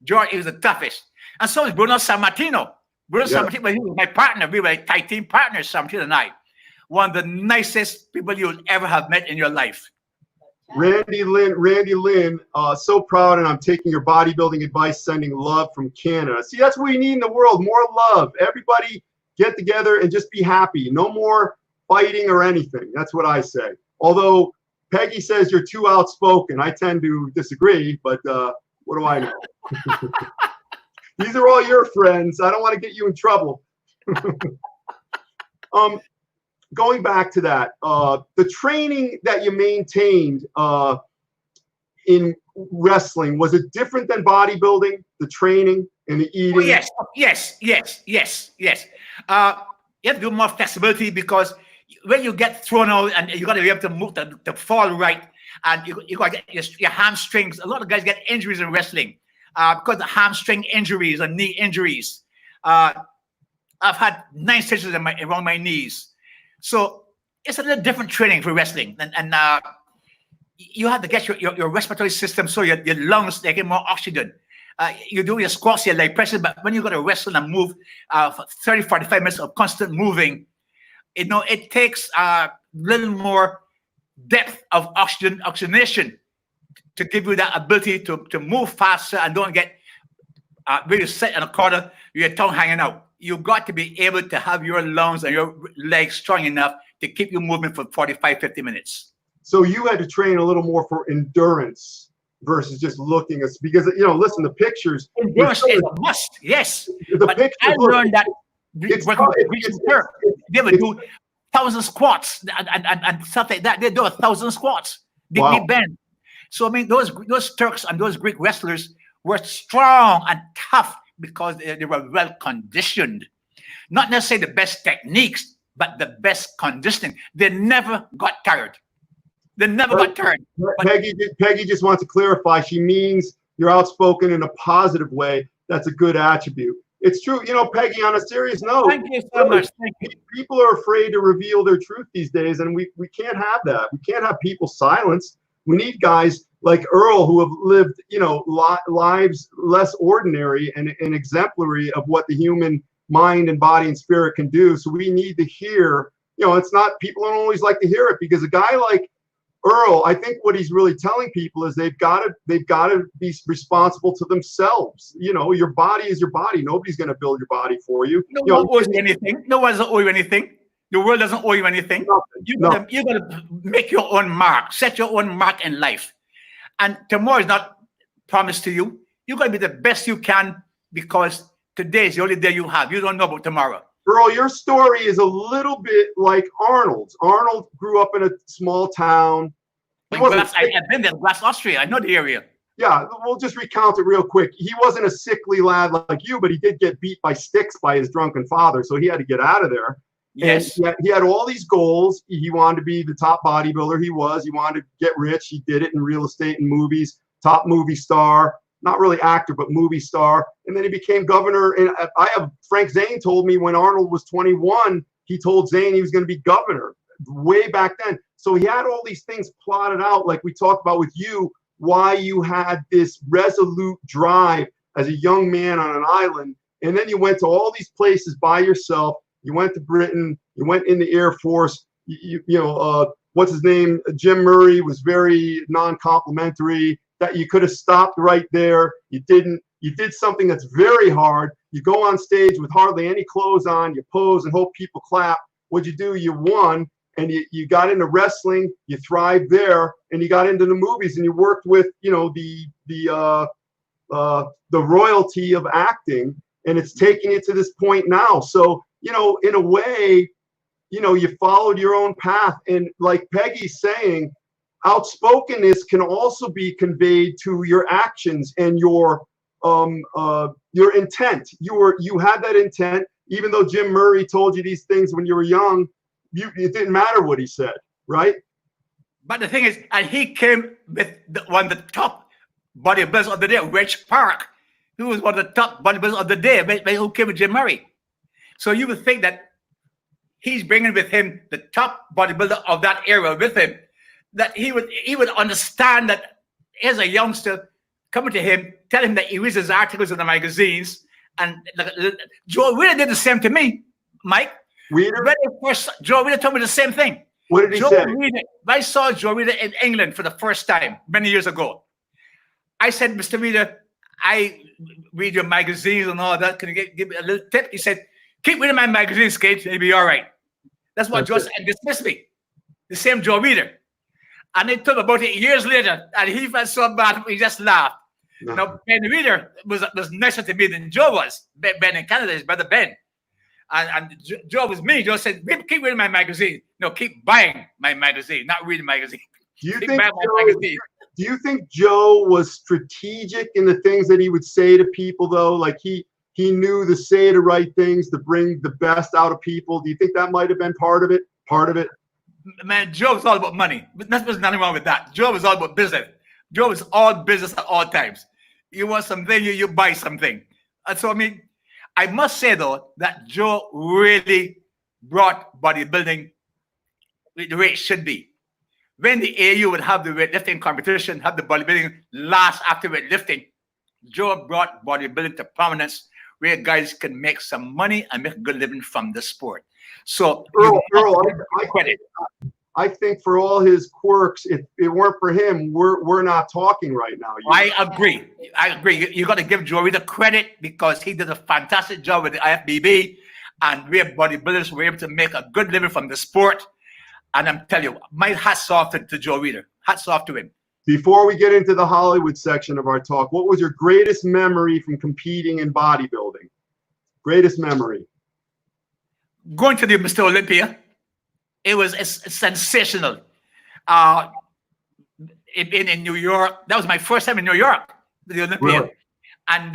B: George, he was the toughest. And so is Bruno Sammartino. Bruno Sammartino, he was my partner. We were like tag team partners, Sammartino and I. One of the nicest people you'll ever have met in your life.
A: Randy Lynn, so proud, and I'm taking your bodybuilding advice, sending love from Canada. See, that's what we need in the world, more love. Everybody get together and just be happy. No more fighting or anything. That's what I say. Although Peggy says you're too outspoken. I tend to disagree, but what do I know? These are all your friends. I don't want to get you in trouble. Going back to that, the training that you maintained in wrestling, was it different than bodybuilding, the training and the eating?
B: Oh, yes. You have to do more flexibility because when you get thrown out and you got to be able to move to fall right, and you got to get your hamstrings. A lot of guys get injuries in wrestling because of hamstring injuries and knee injuries. I've had 9 stitches around my knees. So it's a little different training for wrestling, and you have to get your respiratory system so your lungs, they get more oxygen. You do your squats, your leg presses, but when you got to wrestle and move for 30, 45 minutes of constant moving, it takes a little more depth of oxygenation to give you that ability to move faster and don't get really set in a corner with your tongue hanging out. You've got to be able to have your lungs and your legs strong enough to keep you moving for 45, 50 minutes. So you had to train a little more for endurance versus just looking at, because, listen, the pictures. Endurance is a must, yes. But I learned that they would do 1,000 squats and stuff like that. They do 1,000 squats. They bend. So, I mean, those Turks and those Greek wrestlers were strong and tough because they were well conditioned. Not necessarily the best techniques, but the best conditioning. They never got tired. They never got tired. Peggy just wants to clarify. She means you're outspoken in a positive way. That's a good attribute. It's true. Peggy, on a serious note. Thank you so much. Thank you. People are afraid to reveal their truth these days, and we can't have that. We can't have people silenced. We need guys like Earl who have lived, lives less ordinary and exemplary of what the human mind and body and spirit can do. So we need to hear, it's not, people don't always like to hear it, because a guy like Earl, I think what he's really telling people is they've got to be responsible to themselves. Your body is your body. Nobody's going to build your body for you. No one owes you anything. No one doesn't owe you anything. The world doesn't owe you anything. You got to make your own mark. Set your own mark in life. And tomorrow is not promised to you. You got to be the best you can, because today is the only day you have. You don't know about tomorrow. Earl, your story is a little bit like Arnold's. Arnold grew up in a small town. I've been there, Graz, Austria. I know the area. Yeah, we'll just recount it real quick. He wasn't a sickly lad like you, but he did get beat by sticks by his drunken father, so he had to get out of there. Yes.
A: And he had all these goals. He wanted to be the top bodybuilder. He wanted to get rich. He did it in real estate and movies, top movie star, not really actor, but movie star. And then he became governor. And Frank Zane told me when Arnold was 21, he told Zane he was going to be governor way back then. So he had all these things plotted out, like we talked about with you, why you had this resolute drive as a young man on an island. And then you went to all these places by yourself. You went to Britain. You went in the Air Force. What's his name? Jim Murray was very non-complimentary. That you could have stopped right there. You didn't. You did something that's very hard. You go on stage with hardly any clothes on. You pose and hope people clap. What'd you do? You won, and you got into wrestling. You thrived there, and you got into the movies, and you worked with the royalty of acting, and it's taking you to this point now. So in a way, you followed your own path, and like Peggy's saying, outspokenness can also be conveyed to your actions and your intent. You had that intent, even though Jim Murray told you these things when you were young. It didn't matter what he said, right?
B: But the thing is, and he came with one of the top bodybuilders of the day, Rich Park, who was one of the top bodybuilders of the day, who came with Jim Murray. So you would think that he's bringing with him the top bodybuilder of that era with him, that he would understand that as a youngster coming to him, tell him that he reads his articles in the magazines. And Joe Weider did the same to me, Mike. Joe Weider told me the same thing.
A: What did he say?
B: I saw Joe Weider in England for the first time many years ago. I said, Mr. Weider, I read your magazines and all that. Can you give me a little tip? He said, keep reading my magazines, kid. It'll be all right. That's what Joe said and dismissed me. The same Joe Weider. And it took about 8 years later, and he felt so bad, he just laughed. No. Now, Ben Weider was nicer to me than Joe was. Ben in Canada, his brother Ben. And Joe was me. Joe said, keep reading my magazine. No, keep buying my magazine, not reading magazine.
A: Do you think Joe was strategic in the things that he would say to people, though? Like he knew to say the right things to bring the best out of people. Do you think that might have been part of it?
B: Man, Joe was all about money. But there's nothing wrong with that. Joe was all about business. Joe was all business at all times. You want something, you buy something. And so, I must say, though, that Joe really brought bodybuilding the way it should be. When the AU would have the weightlifting competition, have the bodybuilding last after weightlifting, Joe brought bodybuilding to prominence where guys can make some money and make a good living from the sport. So,
A: Earl, I think for all his quirks, if it weren't for him, we're not talking right now.
B: I agree. You got to give Joey the credit because he did a fantastic job with the IFBB, and we bodybuilders were able to make a good living from the sport. And I'm telling you, my hats off to Joe Weider. Hats off to him.
A: Before we get into the Hollywood section of our talk, what was your greatest memory from competing in bodybuilding? Greatest memory?
B: Going to the Mr. Olympia. It was sensational. In New York, that was my first time in New York, the Olympia. Really? And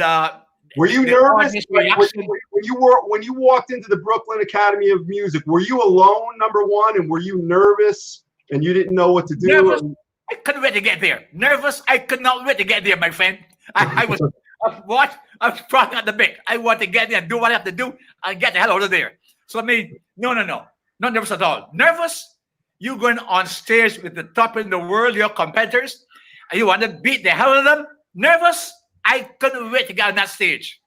A: were you nervous when you walked into the Brooklyn Academy of Music? Were you alone, number one, and were you nervous and you didn't know what to do?
B: Nervous. I couldn't wait to get there. Nervous. I could not wait to get there, my friend. I was what? I was frothing at the bit. I want to get there and do what I have to do and get the hell out of there. So no. Not nervous at all. Nervous? You going on stage with the top in the world, your competitors, and you want to beat the hell out of them? Nervous? I couldn't wait to get on that stage.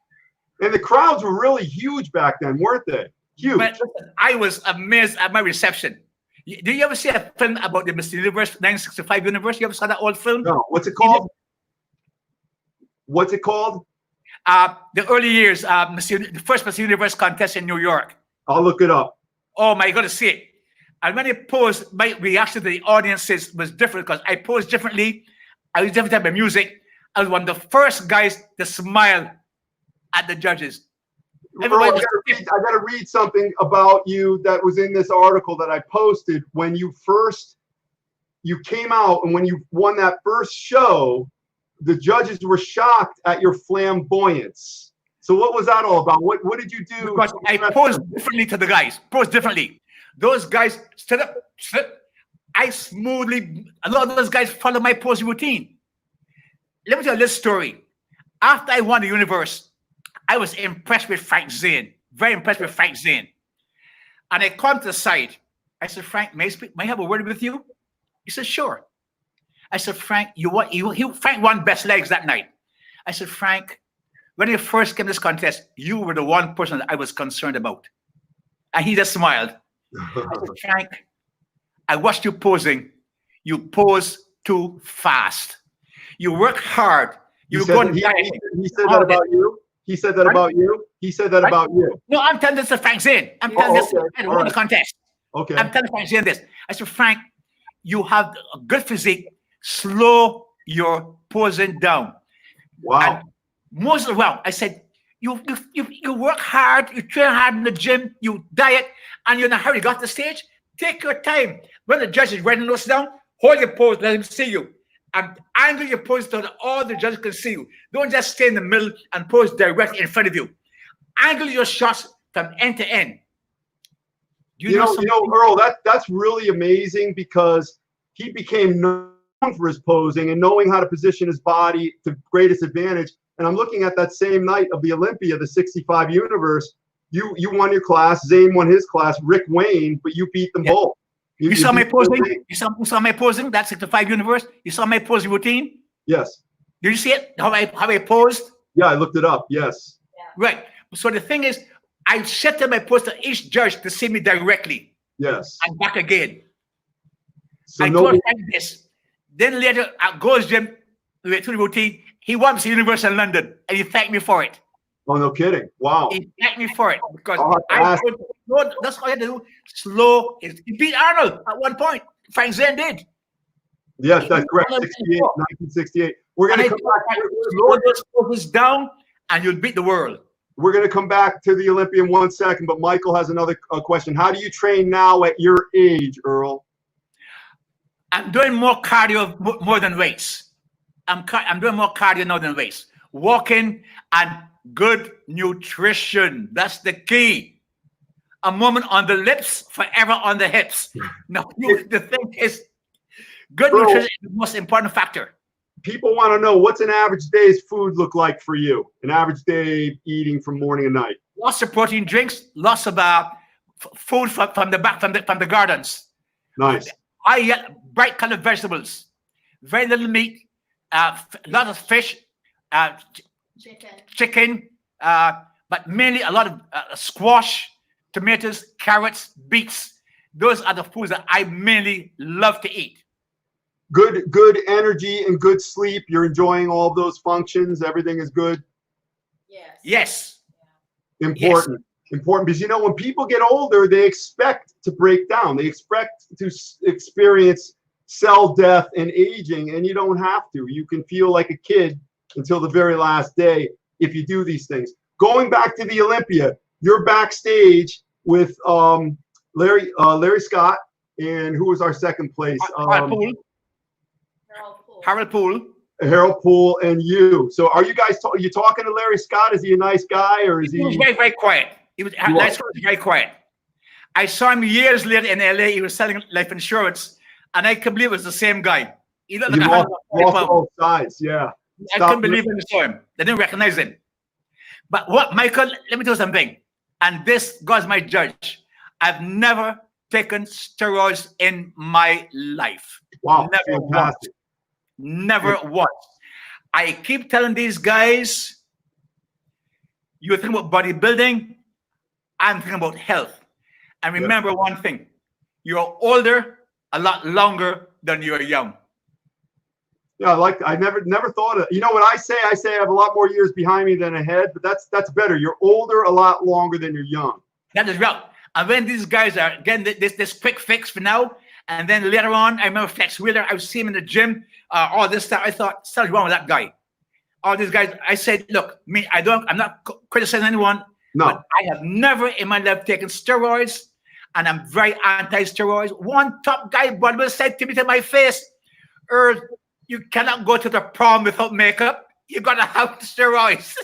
A: And the crowds were really huge back then, weren't they? Huge.
B: But listen, I was amazed at my reception. Do you ever see a film about the Mr. Universe, 1965 Universe? You ever saw that old film?
A: No. What's it called? What's it called?
B: The early years, the first Mr. Universe contest in New York.
A: I'll look it up.
B: Oh my God, to see it. And when I posed, my reaction to the audiences was different because I posed differently. I was different type of music. I was one of the first guys to smile at the judges.
A: I got to read something about you that was in this article that I posted. When you came out and when you won that first show, the judges were shocked at your flamboyance. So what was that all about? What did you do?
B: Because I posed differently to the guys. Posed differently. Those guys stood up. I smoothly. A lot of those guys follow my posing routine. Let me tell you this story. After I won the universe, I was impressed with Frank Zane. Very impressed with Frank Zane. And I come to the side. I said, Frank, may I have a word with you? He said, sure. I said, Frank, Frank won best legs that night. I said, Frank, when you first came to this contest, you were the one person that I was concerned about. And he just smiled. I said, Frank, I watched you posing. You pose too fast. You work hard. You go and
A: he said that about you? He said that about you? He said that about you?
B: No, I'm telling this to Frank Zane. I'm telling this to the contest.
A: Okay.
B: I'm telling Frank Zane this. I said, Frank, you have a good physique. Slow your posing down.
A: Wow.
B: And I said, you work hard, you train hard in the gym, you diet, and you're in a hurry. You got to the stage, take your time. When the judge is writing those down, hold your pose, let him see you. And angle your pose so that all the judges can see you. Don't just stay in the middle and pose directly in front of you. Angle your shots from end to end.
A: You know, Earl, that's really amazing because he became known for his posing and knowing how to position his body to greatest advantage. And I'm looking at that same night of the Olympia, the 65 universe. You won your class. Zane won his class. Rick Wayne, but you beat them both.
B: You saw my posing? You saw my posing? That's 65 universe. You saw my posing routine?
A: Yes.
B: Did you see it? How I posed?
A: Yeah, I looked it up. Yes.
C: Yeah.
B: Right. So the thing is, I shifted my pose to each judge to see me directly.
A: Yes.
B: And back again.
A: So
B: I thought like this. Then later, at Gold's Gym, we went through the routine. He won the universe in London, and he thanked me for it.
A: Oh, no kidding. Wow.
B: He thanked me for it because that's all I had to do. Slow. He beat Arnold at one point. Frank Zane did.
A: Yes, that's correct. 1968. We're going to come back.
B: Slow those poses down, and you'll beat the world.
A: We're going to come back to the Olympia in 1 second, but Michael has another question. How do you train now at your age, Earl?
B: I'm doing more cardio more than weights. I'm doing more cardio now than weights. Walking and good nutrition. That's the key. A moment on the lips, forever on the hips. No, the thing is, good nutrition is the most important factor.
A: People want to know, what's an average day's food look like for you? An average day eating from morning and night.
B: Lots of protein drinks, lots of food from the gardens.
A: Nice.
B: Bright colored vegetables, very little meat, a lot of fish, chicken, but mainly a lot of squash, tomatoes, carrots, beets. Those are the foods that I mainly love to eat.
A: Good energy and good sleep. You're enjoying all of those functions. Everything is good.
B: Yes.
A: Important. Important, because when people get older, they expect to break down. They expect to experience cell death and aging, and you don't have to. You can feel like a kid until the very last day if you do these things. Going back to the Olympia, you're backstage with Larry Scott, and who was our second place?
B: Harold Poole.
A: Harold Poole and you. So are you guys you talking to Larry Scott? Is he a nice guy, or is he?
B: He was very, very quiet. He was very quiet. I saw him years later in LA. He was selling life insurance, and I couldn't believe it was the same guy. He looked like
A: lost all sides. Yeah.
B: I couldn't believe it was him. They didn't recognize him. But what, Michael, let me tell you something. And this, God's my judge. I've never taken steroids in my life.
A: Wow.
B: Never once. Never once. I keep telling these guys, you're thinking about bodybuilding, I'm thinking about health. And remember one thing, you're older a lot longer than you're young.
A: Yeah, I never thought of, what I say? I say I have a lot more years behind me than ahead, but that's better. You're older a lot longer than you're young. That
B: is right. And when these guys are getting this quick fix for now, and then later on, I remember Flex Wheeler, I was seeing him in the gym, all this stuff. I thought, something's wrong with that guy. All these guys, I said, look, I'm not criticizing anyone, but I have never in my life taken steroids, and I'm very anti-steroids. One top guy bodybuilder said to me to my face, Earl, you cannot go to the prom without makeup. You gotta have steroids.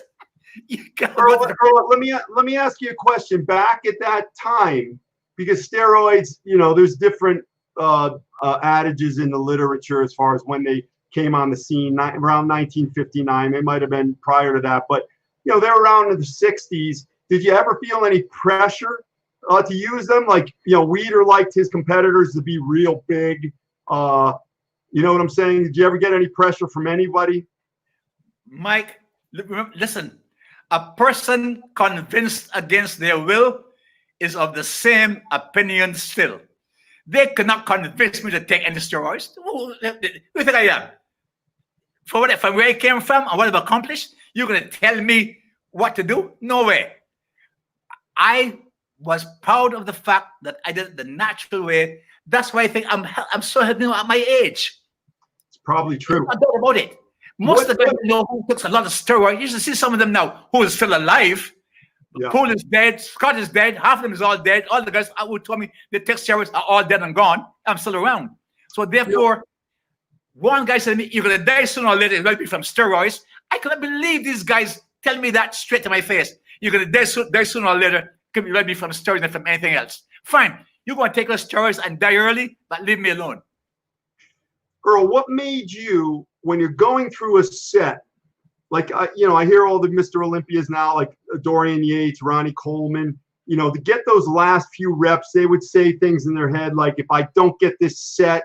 B: You gotta
A: Earl,
B: go to
A: Earl, let me ask you a question. Back at that time, because steroids, there's different adages in the literature as far as when they came on the scene, around 1959. It might have been prior to that, but they're around in the 60s. Did you ever feel any pressure to use them? Like, Weider liked his competitors to be real big. You know what I'm saying? Did you ever get any pressure from anybody?
B: Mike, listen, a person convinced against their will is of the same opinion still. They cannot convince me to take any steroids. Who do you think I am? From where I came from and what I've accomplished, you're going to tell me what to do? No way. I was proud of the fact that I did it the natural way. That's why I think I'm so healthy at my age.
A: It's probably true.
B: I don't know about it. Most of them who took a lot of steroids. You should see some of them now who is still alive.
A: Yeah.
B: Paul is dead. Scott is dead. Half of them is all dead. All the guys who told me they take steroids are all dead and gone. I'm still around. So therefore, one guy said to me, "You're gonna die sooner or later. It will be from steroids." I couldn't believe these guys tell me that straight to my face. You're gonna die sooner or later. Could be from steroids than from anything else. Fine. You're gonna take those steroids and die early, but leave me alone.
A: Earl, what made you, when you're going through a set, like, I hear all the Mr. Olympias now, like Dorian Yates, Ronnie Coleman, to get those last few reps, they would say things in their head like, if I don't get this set,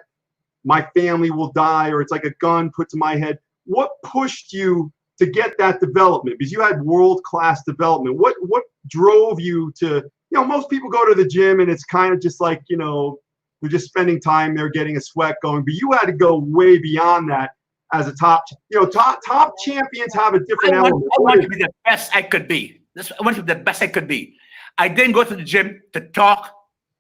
A: my family will die, or it's like a gun put to my head. What pushed you to get that development? Because you had world-class development. What drove you to, most people go to the gym and it's kind of just like, they're just spending time there getting a sweat going, but you had to go way beyond that as a top champions have a different element.
B: I want to be the best I could be. I want to be the best I could be. I didn't go to the gym to talk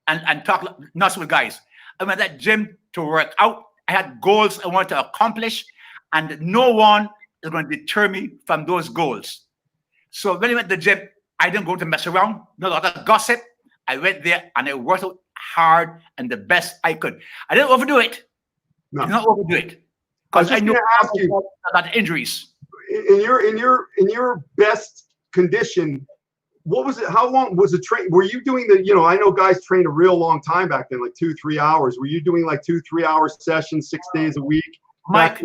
B: and talk nuts with guys. I went to that gym to work out. I had goals I wanted to accomplish, and no one is going to deter me from those goals. So when I went to the gym, I didn't go to mess around, no lot of gossip. I went there and I worked out hard and the best I could. I didn't overdo it.
A: No.
B: I did not overdo it. Because I knew I got injuries.
A: In your best condition, what was it? How long was the train? Were you doing the, I know guys trained a real long time back then, like 2-3 hours. Were you doing like 2-3 hour sessions, 6 days a week?
B: Mike,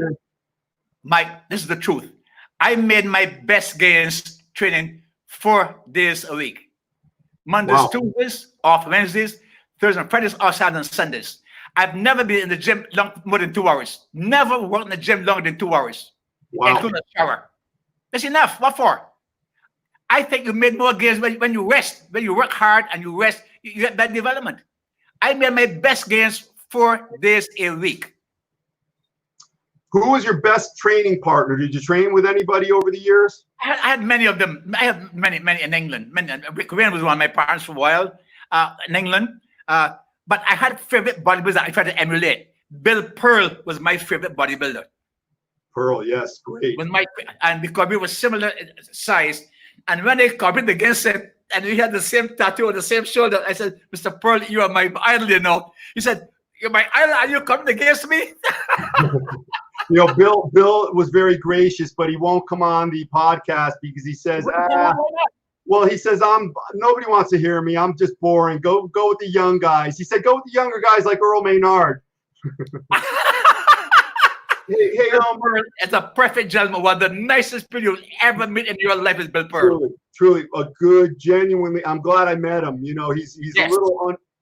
B: this is the truth. I made my best gains training 4 days a week. Mondays, Tuesdays, off Wednesdays, Thursdays and Fridays, off Saturdays and Sundays. I've never been in the gym more than 2 hours. Never worked in the gym longer than 2 hours.
A: Wow.
B: Including a shower. That's enough. What for? I think you made more gains when you rest. When you work hard and you rest, you get that development. I made my best gains 4 days a week.
A: Who was your best training partner? Did you train with anybody over the years?
B: I had many of them. I have many in England. Rick Wayne was one of my partners for a while in England. But I had favorite bodybuilders I tried to emulate. Bill Pearl was my favorite bodybuilder.
A: Pearl, yes, great.
B: And because we were similar size, and when they competed against him, and we had the same tattoo on the same shoulder, I said, "Mr. Pearl, you are my idol, He said, "You're my idol, are you coming against me?"
A: Bill was very gracious, but he won't come on the podcast because he says, well, he says, nobody wants to hear me. I'm just boring. Go with the young guys. He said, go with the younger guys like Earl Maynard. Hey,
B: it's a perfect gentleman. One of the nicest people you'll ever meet in your life is Bill Pearl.
A: Truly a good, genuinely. I'm glad I met him. He's yes. a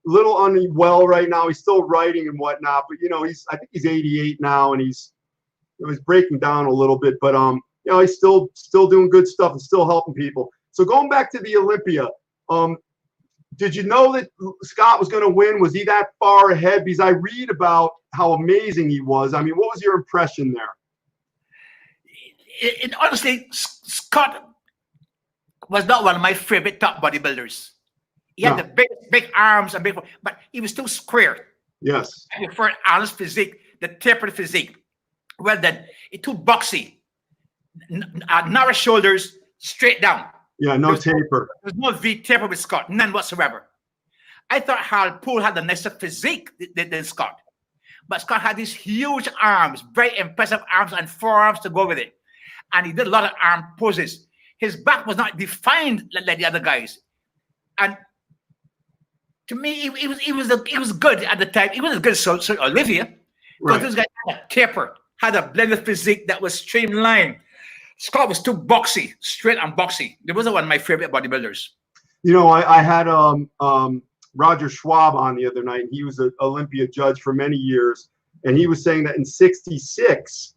A: little unwell right now. He's still writing and whatnot, but I think he's 88 now, and he's breaking down a little bit. But he's still doing good stuff and still helping people. So going back to the Olympia, did you know that Scott was going to win? Was he that far ahead? Because I read about how amazing he was. I mean, what was your impression there?
B: Honestly, Scott was not one of my favorite top bodybuilders. He had the big arms and but he was too square.
A: Yes.
B: I preferred Alan's physique, the tapered physique. Well then, it's too boxy. Narrow shoulders, straight down.
A: Yeah, no taper.
B: There's no V taper with Scott, none whatsoever. I thought Hal Poole had the nicer physique than Scott. But Scott had these huge arms, very impressive arms and forearms to go with it. And he did a lot of arm poses. his back was not defined like the other guys. And to me, he was good at the time. He wasn't as good as Olympia. Because this guy had a taper, had a blended physique that was streamlined. Scott was too boxy, straight and boxy. He was one of my favorite bodybuilders.
A: You know, I had Roger Schwab on the other night. He was an Olympia judge for many years, and he was saying that in '66,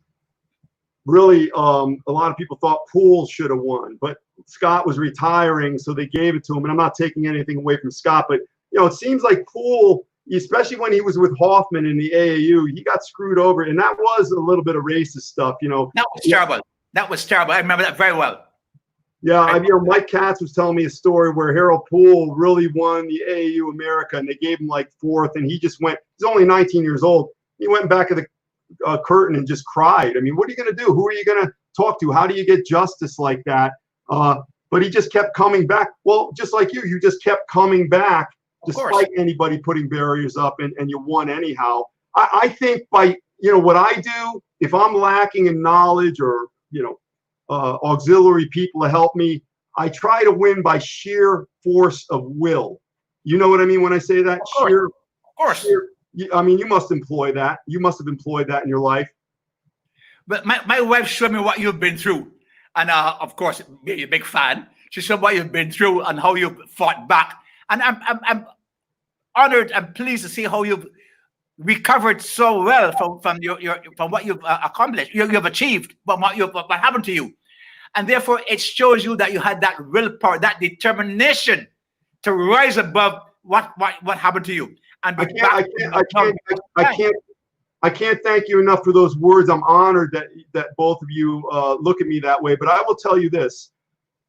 A: really, a lot of people thought Poole should have won, but Scott was retiring, so they gave it to him. And I'm not taking anything away from Scott, but you know, it seems like Poole, especially when he was with Hoffman in the AAU, he got screwed over, and that was a little bit of racist stuff. You know,
B: that was terrible. That was terrible. I remember that very well.
A: Yeah, you know, Mike Katz was telling me a story where Harold Poole really won the AAU America, and they gave him like fourth, and he just went. He's only 19 years old. He went back of the curtain and just cried. I mean, what are you going to do? Who are you going to talk to? How do you get justice like that? But he just kept coming back. Well, just like you just kept coming back despite anybody putting barriers up, and you won anyhow. I think by, you know, what I do, if I'm lacking in knowledge or, you know, auxiliary people to help me, I try to win by sheer force of will. You know what I mean when I say that? Of course. Sheer, I mean, you must employ that. You must have employed that in your life. But
B: my wife showed me what you've been through. And of course, you're a big fan. She showed what you've been through and how you fought back. And I'm honored and pleased to see how you've recovered so well from what you've accomplished, you've achieved, but what happened to you. And therefore, it shows you that you had that willpower, that determination to rise above what happened to you. And
A: I can't thank you enough for those words. I'm honored that both of you look at me that way. But I will tell you this.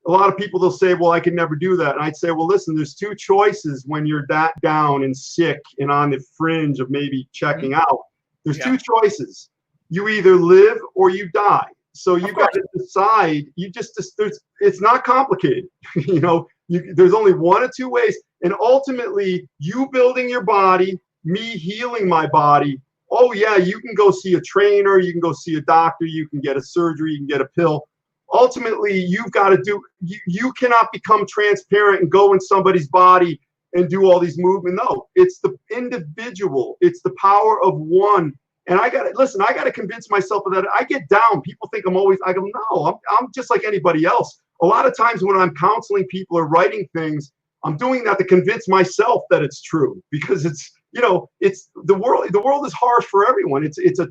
A: A lot of people, they'll say, well, I can never do that. And I'd say, well, listen, there's two choices when you're that down and sick and on the fringe of maybe checking out. There's two choices. You either live or you die. So you got to decide. It's not complicated. You know, there's only one or two ways. And ultimately, you building your body, me healing my body. Oh, yeah, you can go see a trainer. You can go see a doctor. You can get a surgery. You can get a pill. Ultimately, you've got to do, you cannot become transparent and go in somebody's body and do all these movements. No, it's the individual. It's the power of one. And I got to convince myself of that. I get down. People think I go, no, I'm just like anybody else. A lot of times when I'm counseling people or writing things, I'm doing that to convince myself that it's true, because it's, you know, it's the world is harsh for everyone. It's a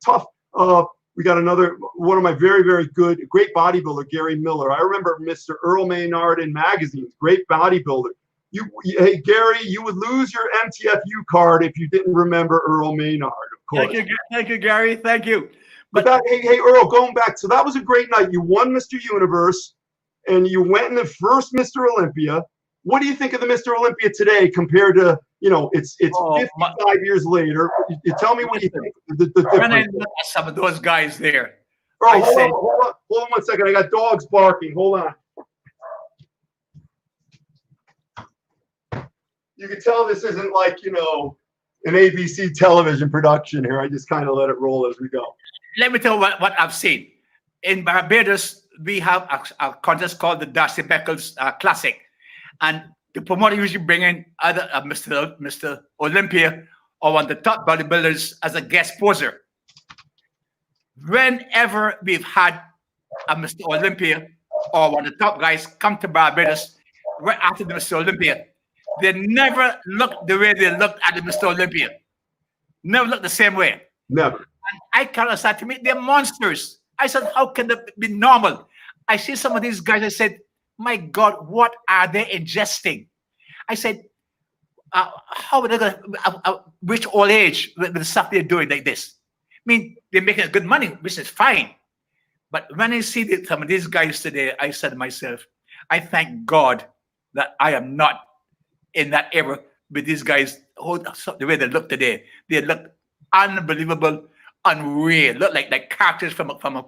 A: tough, we got another one of my very, very great bodybuilder, Gary Miller. I remember Mr. Earl Maynard in magazines, great bodybuilder. Hey, Gary, you would lose your Mtfu card if you didn't remember Earl Maynard, of course.
B: Thank you, Gary. Thank you.
A: But hey, Earl, going back, so that was a great night. You won Mr. Universe, and you went in the first Mr. Olympia. What do you think of the Mr. Olympia today compared to, you know, it's 55 years later? You tell me what you think. The difference.
B: Some of those guys there.
A: Bro, hold on 1 second. I got dogs barking. Hold on. You can tell this isn't like, you know, an ABC television production here. I just kind of let it roll as we go.
B: Let me tell you what I've seen. In Barbados, we have a contest called the Darcy Beckles Classic. And the promoter usually bring in either Mr. Olympia or one of the top bodybuilders as a guest poser. Whenever we've had a Mr. Olympia or one of the top guys come to Barbados right after the Mr. Olympia, they never look the way they looked at the Mr. Olympia. Never look the same way.
A: Never.
B: And I kind of said to me, they're monsters. I said, how can that be normal? I see some of these guys, I said, my God, what are they ingesting? I said, how are they going to reach old age with the stuff they're doing like this? I mean, they're making good money, which is fine. But when I see some of these guys today, I said to myself, I thank God that I am not in that era with these guys. The way they look today, they look unbelievable, unreal. Look like characters from a comic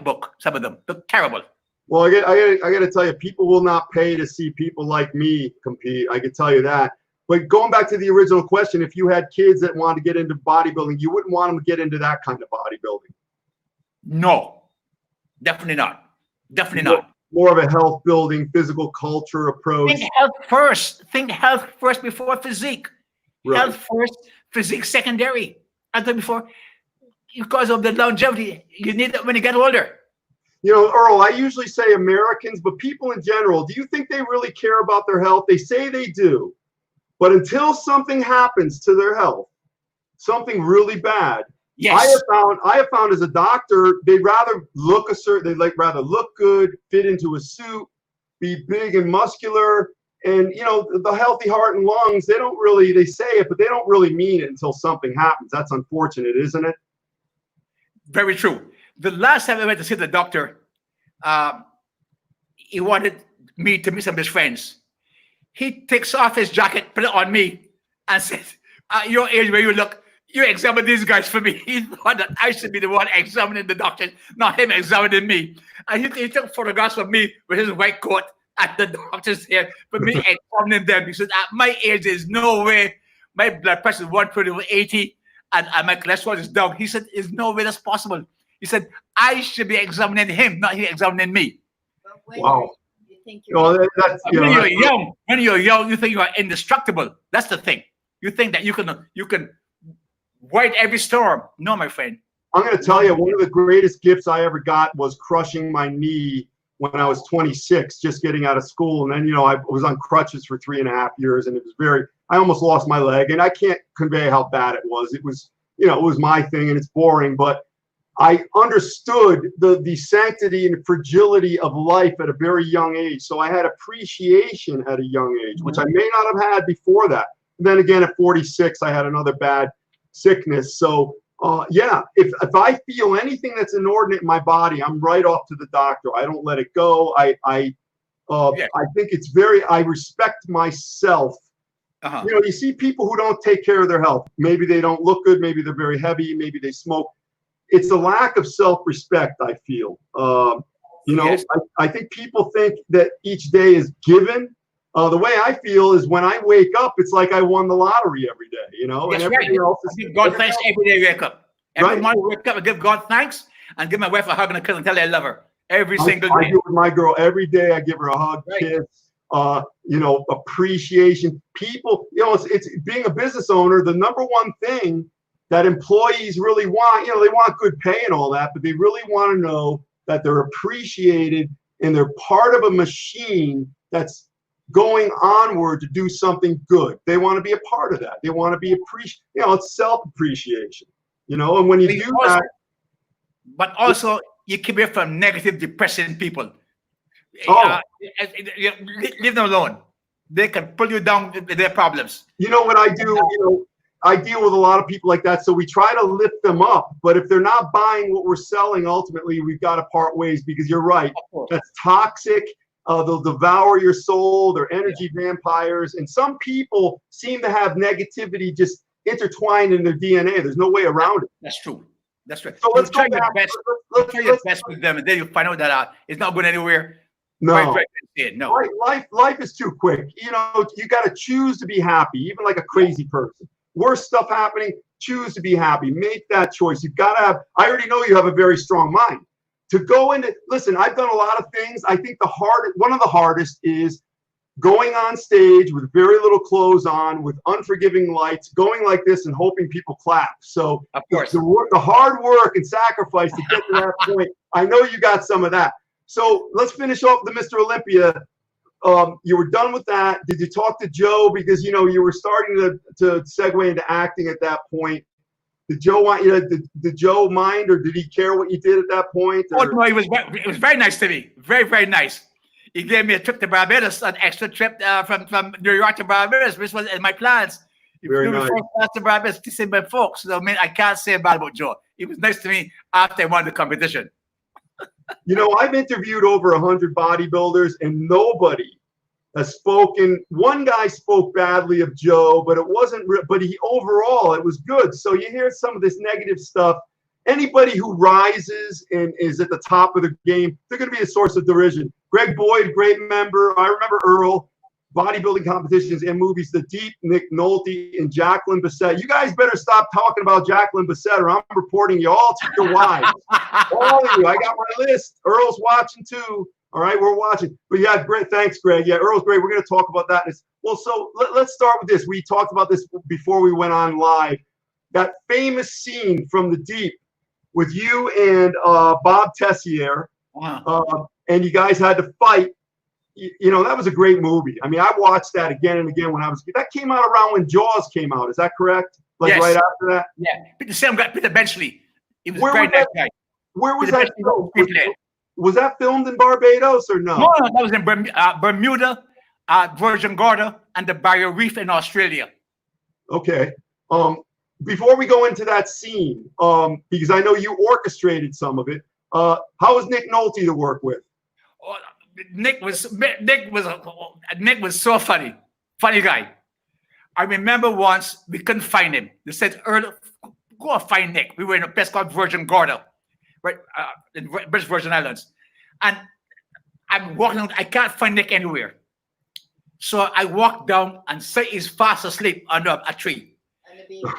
B: book. Some of them look terrible.
A: Well, I got to tell you, people will not pay to see people like me compete. I can tell you that. But going back to the original question, if you had kids that wanted to get into bodybuilding, you wouldn't want them to get into that kind of bodybuilding.
B: No. Definitely not. Definitely not.
A: More of a health building, physical culture approach.
B: Think health first. Think health first before physique.
A: Right.
B: Health first, physique secondary. I thought before, because of the longevity, you need it when you get older.
A: You know, Earl, I usually say Americans, but people in general, do you think they really care about their health? They say they do, but until something happens to their health, something really bad,
B: Yes.
A: I have found as a doctor, they'd rather look rather look good, fit into a suit, be big and muscular, and you know, the healthy heart and lungs, they say it, but they don't really mean it until something happens. That's unfortunate, isn't it?
B: Very true. The last time I went to see the doctor, he wanted me to meet some of his friends. He takes off his jacket, put it on me, and says, "At your age, where you look, you examine these guys for me." He thought that I should be the one examining the doctor, not him examining me. And he took photographs of me with his white coat at the doctor's here for me examining them. He said, "At my age, there's no way. My blood pressure is 120 over 80, and my cholesterol is down." He said, "There's no way that's possible." He said, "I should be examining him, not he examining me."
C: But when
A: Wow.
C: you think you're
B: When you're young, you think you are indestructible. That's the thing. You think that you can write every storm. No, my friend.
A: I'm going to tell you, one of the greatest gifts I ever got was crushing my knee when I was 26, just getting out of school. And then, you know, I was on crutches for 3.5 years, and it was I almost lost my leg, and I can't convey how bad it was. It was, you know, it was my thing, and it's boring, but I understood the sanctity and fragility of life at a very young age. So I had appreciation at a young age, which I may not have had before that. And then again, at 46, I had another bad sickness. So yeah, if I feel anything that's inordinate in my body, I'm right off to the doctor. I don't let it go. I think it's I respect myself. You know, you see people who don't take care of their health. Maybe they don't look good. Maybe they're very heavy. Maybe they smoke. It's a lack of self-respect, I feel. You know, yes. I think people think that each day is given. The way I feel is when I wake up, it's like I won the lottery every day, you know?
B: That's
A: and everything
B: right.
A: else is,
B: I give God thanks every day I wake up. Every
A: Right.
B: morning I wake up, I give God thanks and give my wife a hug and a kiss and tell her I love her every single day.
A: I do it with my girl every day. I give her a hug,
B: Right.
A: kiss, you know, appreciation. People, you know, it's being a business owner, the number one thing that employees really want, you know, they want good pay and all that, but they really want to know that they're appreciated and they're part of a machine that's going onward to do something good. They want to be a part of that. They want to be appreciated. You know, it's self-appreciation, you know, and when you do that.
B: But also, you keep it from negative, depressing people. Leave them alone. They can pull you down with their problems.
A: You know what I do? You know, I deal with a lot of people like that. So we try to lift them up, but if they're not buying what we're selling, ultimately we've got to part ways, because you're right. That's toxic. They'll devour your soul. They're energy vampires. And some people seem to have negativity just intertwined in their DNA. There's no way around it.
B: That's true. That's right.
A: So let's try your
B: best. Try your best with them, and then you find out that it's not going anywhere.
A: No.
B: No.
A: Life is too quick. You know, you got to choose to be happy, even like a crazy person. Worse stuff happening, choose to be happy. Make that choice. You've got to have, I already know you have a very strong mind. To go into, listen, I've done a lot of things. I think one of the hardest is going on stage with very little clothes on, with unforgiving lights, going like this and hoping people clap. So
B: of course,
A: the hard work and sacrifice to get to that point, I know you got some of that. So let's finish off the Mr. Olympia. You were done with that. Did you talk to Joe? Because, you know, you were starting to segue into acting at that point. Did Joe want you to, did Joe mind, or did he care what you did at that point? Or?
B: Oh, no, it was very nice to me. Very, very nice. He gave me a trip to Barbados, an extra trip from New York to Barbados, which was in my plans. He flew me first class to Barbados to see my folks. So, I mean, I can't say bad about Joe. He was nice to me after I won the competition.
A: You know, I've interviewed over 100 bodybuilders, and nobody has spoken. One guy spoke badly of Joe, but it wasn't. But overall, it was good. So you hear some of this negative stuff. Anybody who rises and is at the top of the game, they're going to be a source of derision. Greg Boyd, great member. I remember Earl. bodybuilding competitions and movies, The Deep, Nick Nolte, and Jacqueline Bisset. You guys better stop talking about Jacqueline Bisset, or I'm reporting you all to your wives. All of you. I got my list. Earl's watching too. All right, we're watching. But yeah, great. Thanks, Greg. Yeah, Earl's great. We're going to talk about that. Well, so let's start with this. We talked about this before we went on live. That famous scene from The Deep with you and Bob Tessier.
B: Wow.
A: And you guys had to fight. You know, that was a great movie. I mean, I watched that again and again when I was. That came out around when Jaws came out. Is that correct? Like
B: yes.
A: Right after that?
B: Yeah. The same guy, Peter Benchley. He was
A: Where
B: a very nice guy.
A: Where was
B: Peter
A: that filmed? Was that filmed in Barbados or no?
B: No, that was in Bermuda, Virgin Gorda, and the Barrier Reef in Australia.
A: Okay. Before we go into that scene, because I know you orchestrated some of it, how was Nick Nolte to work with?
B: Oh, Nick was so funny guy. I remember once we couldn't find him. They said, "Earl, go and find Nick." We were in a place called Virgin Gorda, right, in British Virgin Islands, and I'm walking around. I can't find Nick anywhere, so I walk down and say he's fast asleep under a tree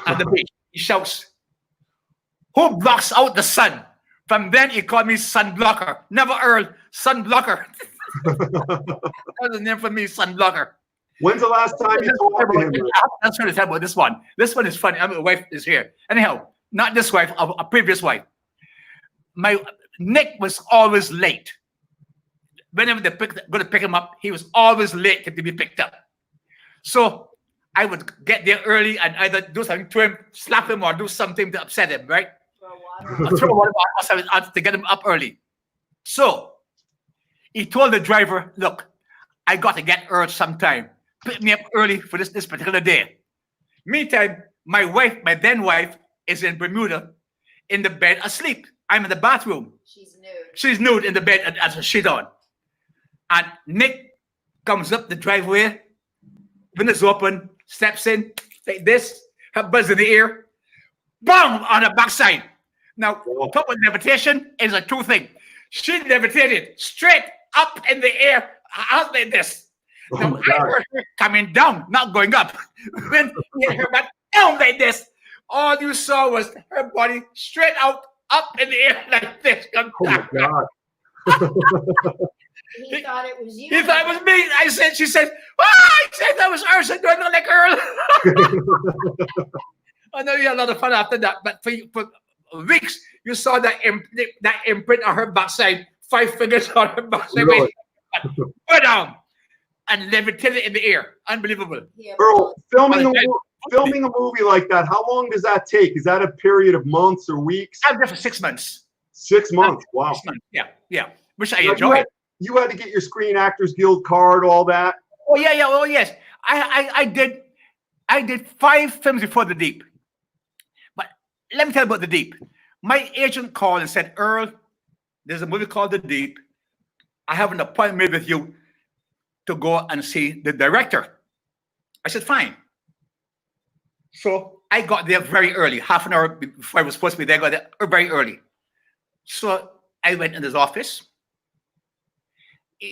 B: at the beach. He shouts, "Who blocks out the sun?" From then, he called me Sun Blocker. Never Earl, Sun Blocker. That was the name for me, Sun Blocker.
A: When's the last time you talked to him?
B: I'm trying to tell about this one. This one is funny. My wife is here. Anyhow, not this wife, a previous wife. Nick was always late. Whenever they go to pick him up, he was always late to be picked up. So I would get there early and either do something to him, slap him, or do something to upset him, right? Throw water to get him up early. So he told the driver, "Look, I got to get Earl sometime. Pick me up early for this particular day." Meantime, my then wife, is in Bermuda, in the bed asleep. I'm in the bathroom. She's nude in the bed and has a sheet on. And Nick comes up the driveway, windows open, steps in like this, her buzz in the ear, bang on her backside. Now, top of levitation is a true thing. She levitated straight up in the air, out like this. Now, I heard her coming down, not going up. When you heard her back down like this, all you saw was her body straight out, up in the air like this.
A: Oh my God.
C: He thought it was you.
B: He thought it was me. She said, I said that was her. I said, do I look like Earl? I know you had a lot of fun after that, but for weeks, you saw that imprint on her backside, 5 fingers on her backside.
A: Really?
B: Go down and levitated in the air. Unbelievable.
A: Earl, filming a movie like that, how long does that take? Is that a period of months or weeks?
B: I was there for 6 months.
A: 6 months. Wow.
B: 6 months. Yeah. Which I enjoyed.
A: You had to get your Screen Actors Guild card, all that.
B: Oh yeah. Oh yes. I did 5 films before The Deep. But let me tell you about The Deep. My agent called and said, "Earl, there's a movie called The Deep. I have an appointment with you to go and see the director." I said, "Fine." So I got there very early, half an hour before I was supposed to be there. I got there very early. So I went in his office.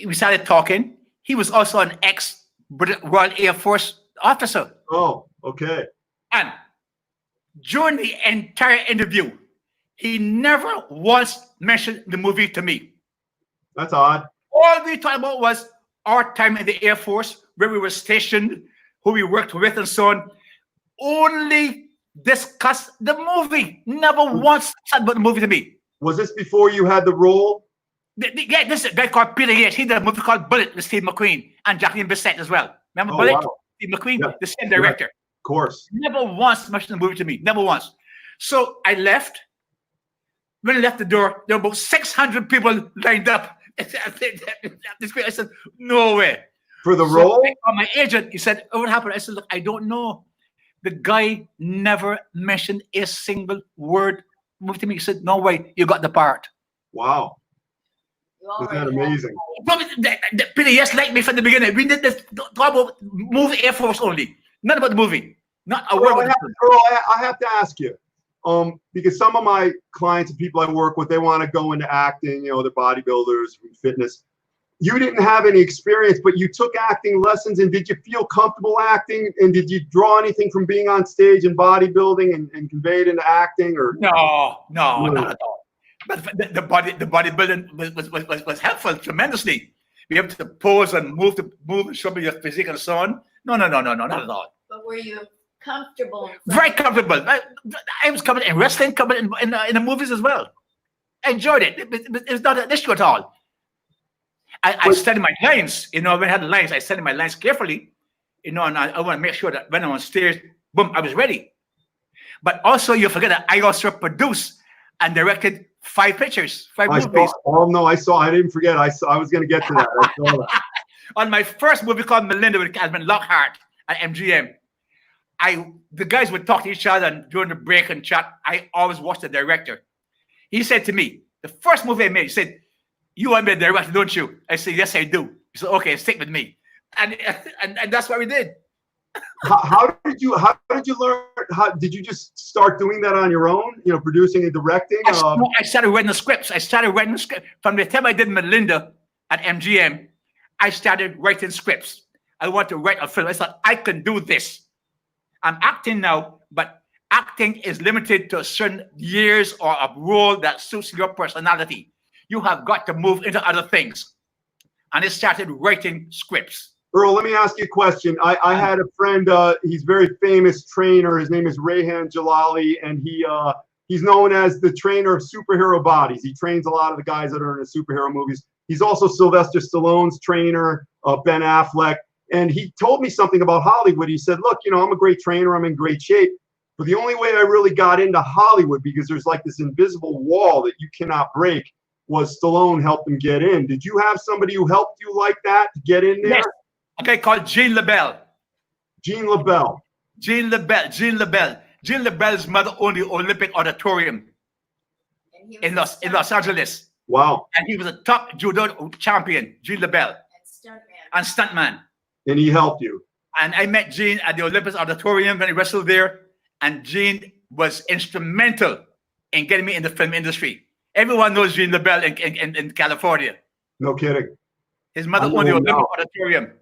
B: We started talking. He was also an ex-Royal Air Force officer.
A: Oh, okay.
B: And during the entire interview, he never once mentioned the movie to me.
A: That's odd.
B: All we talked about was our time in the Air Force, where we were stationed, who we worked with, and so on. Only discussed the movie. Never once said about the movie to me.
A: Was this before you had the role?
B: Yeah, this is a guy called Peter Yates. He did a movie called Bullet with Steve McQueen and Jacqueline Bisset as well. Remember Bullet?
A: Wow.
B: Steve McQueen,
A: Yeah.
B: the same director.
A: Yeah, of course.
B: Never once mentioned the movie to me. Never once. So I left. When I left the door, there were about 600 people lined up. I said, "No way."
A: For the role?
B: I called my agent. He said, "Oh, what happened?" I said, "Look, I don't know." The guy never mentioned a single word movie to me. He said, "No way, you got the part."
A: Wow. Isn't that amazing?
B: Peter, yes, like me from the beginning. We did this talk about movie Air Force only. Not about the movie. Not a word.
A: Earl, I have to ask you, because some of my clients and people I work with, they want to go into acting, they're bodybuilders, fitness. you didn't have any experience, but you took acting lessons. And did you feel comfortable acting? And did you draw anything from being on stage in bodybuilding and convey it into acting? Or
B: no, not at all. But the bodybuilding was helpful tremendously. Be able to pose and move and show me your physique and so on. No, not at all.
C: But were you comfortable?
B: Very comfortable. I was coming in wrestling, coming in the movies as well. I enjoyed it. It was not an issue at all. I studied my lines. When I had the lines, I studied my lines carefully. And I want to make sure that when I'm on stage, boom, I was ready. But also, you forget that I also produced and directed 5 pictures, 5 movies.
A: I didn't forget. I was going to get to that. I saw that.
B: On my first movie called Melinda with Calvin Lockhart at MGM, the guys would talk to each other and during the break and chat. I always watched the director. He said to me, the first movie I made, he said, "You want to be a director, don't you?" I said, "Yes, I do." He said, "Okay, stick with me." And that's what we did.
A: How did you learn? Did you just start doing that on your own? Producing and directing.
B: I started writing the scripts. From the time I did Melinda at MGM. I started writing scripts. I want to write a film. I thought I can do this. I'm acting now, but acting is limited to certain years or a role that suits your personality. You have got to move into other things. And I started writing scripts.
A: Earl, let me ask you a question. I had a friend, he's a very famous trainer. His name is Rayhan Jalali, and he's known as the trainer of superhero bodies. He trains a lot of the guys that are in the superhero movies. He's also Sylvester Stallone's trainer, Ben Affleck. And he told me something about Hollywood. He said, look, I'm a great trainer. I'm in great shape. But the only way I really got into Hollywood, because there's like this invisible wall that you cannot break, was Stallone helped him get in. Did you have somebody who helped you like that to get in there?
B: Yes. A guy called Gene LaBelle.
A: Gene LaBelle.
B: Gene LaBelle's mother owned the Olympic Auditorium in Los Angeles.
A: Wow.
B: And he was a top judo champion, Gene LaBelle. And stuntman.
A: And he helped you.
B: And I met Gene at the Olympus Auditorium when he wrestled there. And Gene was instrumental in getting me in the film industry. Everyone knows Gene LaBelle in California.
A: No kidding.
B: His mother owned the Olympic Auditorium.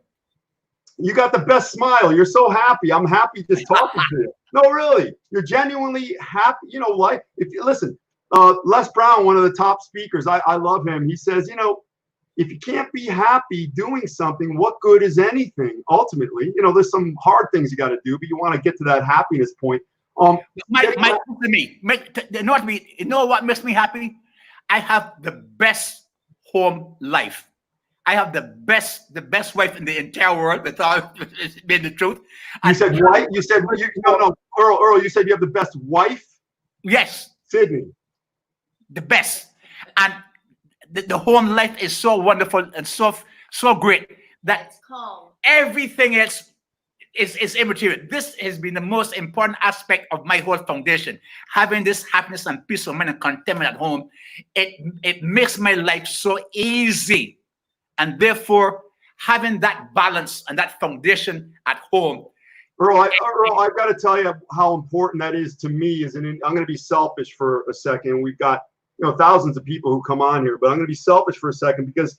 A: You got the best smile. You're so happy. I'm happy just talking to you. No, really. You're genuinely happy. Listen, Les Brown, one of the top speakers, I love him. He says, if you can't be happy doing something, what good is anything? Ultimately, there's some hard things you got to do, but you want to get to that happiness point. You know what makes me happy? I have the best home life. I have the best wife in the entire world. Without being the truth. You said wife. You said Earl. You said you have the best wife.
B: Yes,
A: Sydney.
B: The best, and the home life is so wonderful and so great that everything else is immaterial. This has been the most important aspect of my whole foundation. Having this happiness and peace of mind and contentment at home, it makes my life so easy. And therefore, having that balance and that foundation at home.
A: Earl, I've got to tell you how important that is to me. I'm going to be selfish for a second. We've got thousands of people who come on here, but I'm going to be selfish for a second because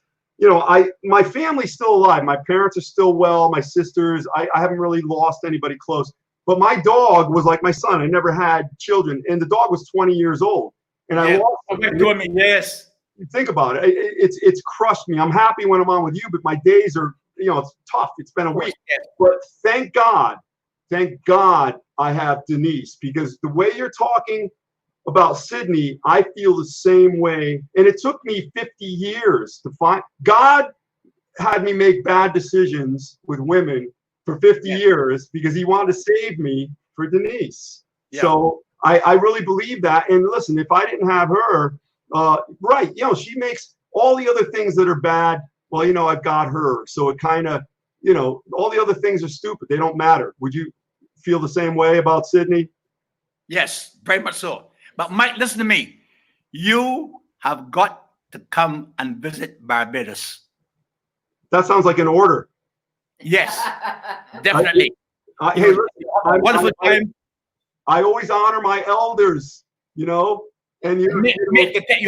A: my family's still alive. My parents are still well. My sisters, I haven't really lost anybody close. But my dog was like my son. I never had children, and the dog was 20 years old, and I lost him.
B: Yes.
A: Think about it. It's crushed me. I'm happy when I'm on with you, but my days are, it's tough. It's been a week. But thank God I have Denise, because the way you're talking about Sydney, I feel the same way. And it took me 50 years to find. God had me make bad decisions with women for 50 years because he wanted to save me for Denise. Yeah. So I really believe that. And listen, if I didn't have her, right, she makes all the other things that are bad. Well, I've got her. So it kind of, all the other things are stupid. They don't matter. Would you feel the same way about Sydney?
B: Yes, very much so. But Mike, listen to me. You have got to come and visit Barbados.
A: That sounds like an order.
B: Yes, definitely.
A: Hey, listen,
B: wonderful time.
A: I always honor my elders, and
B: you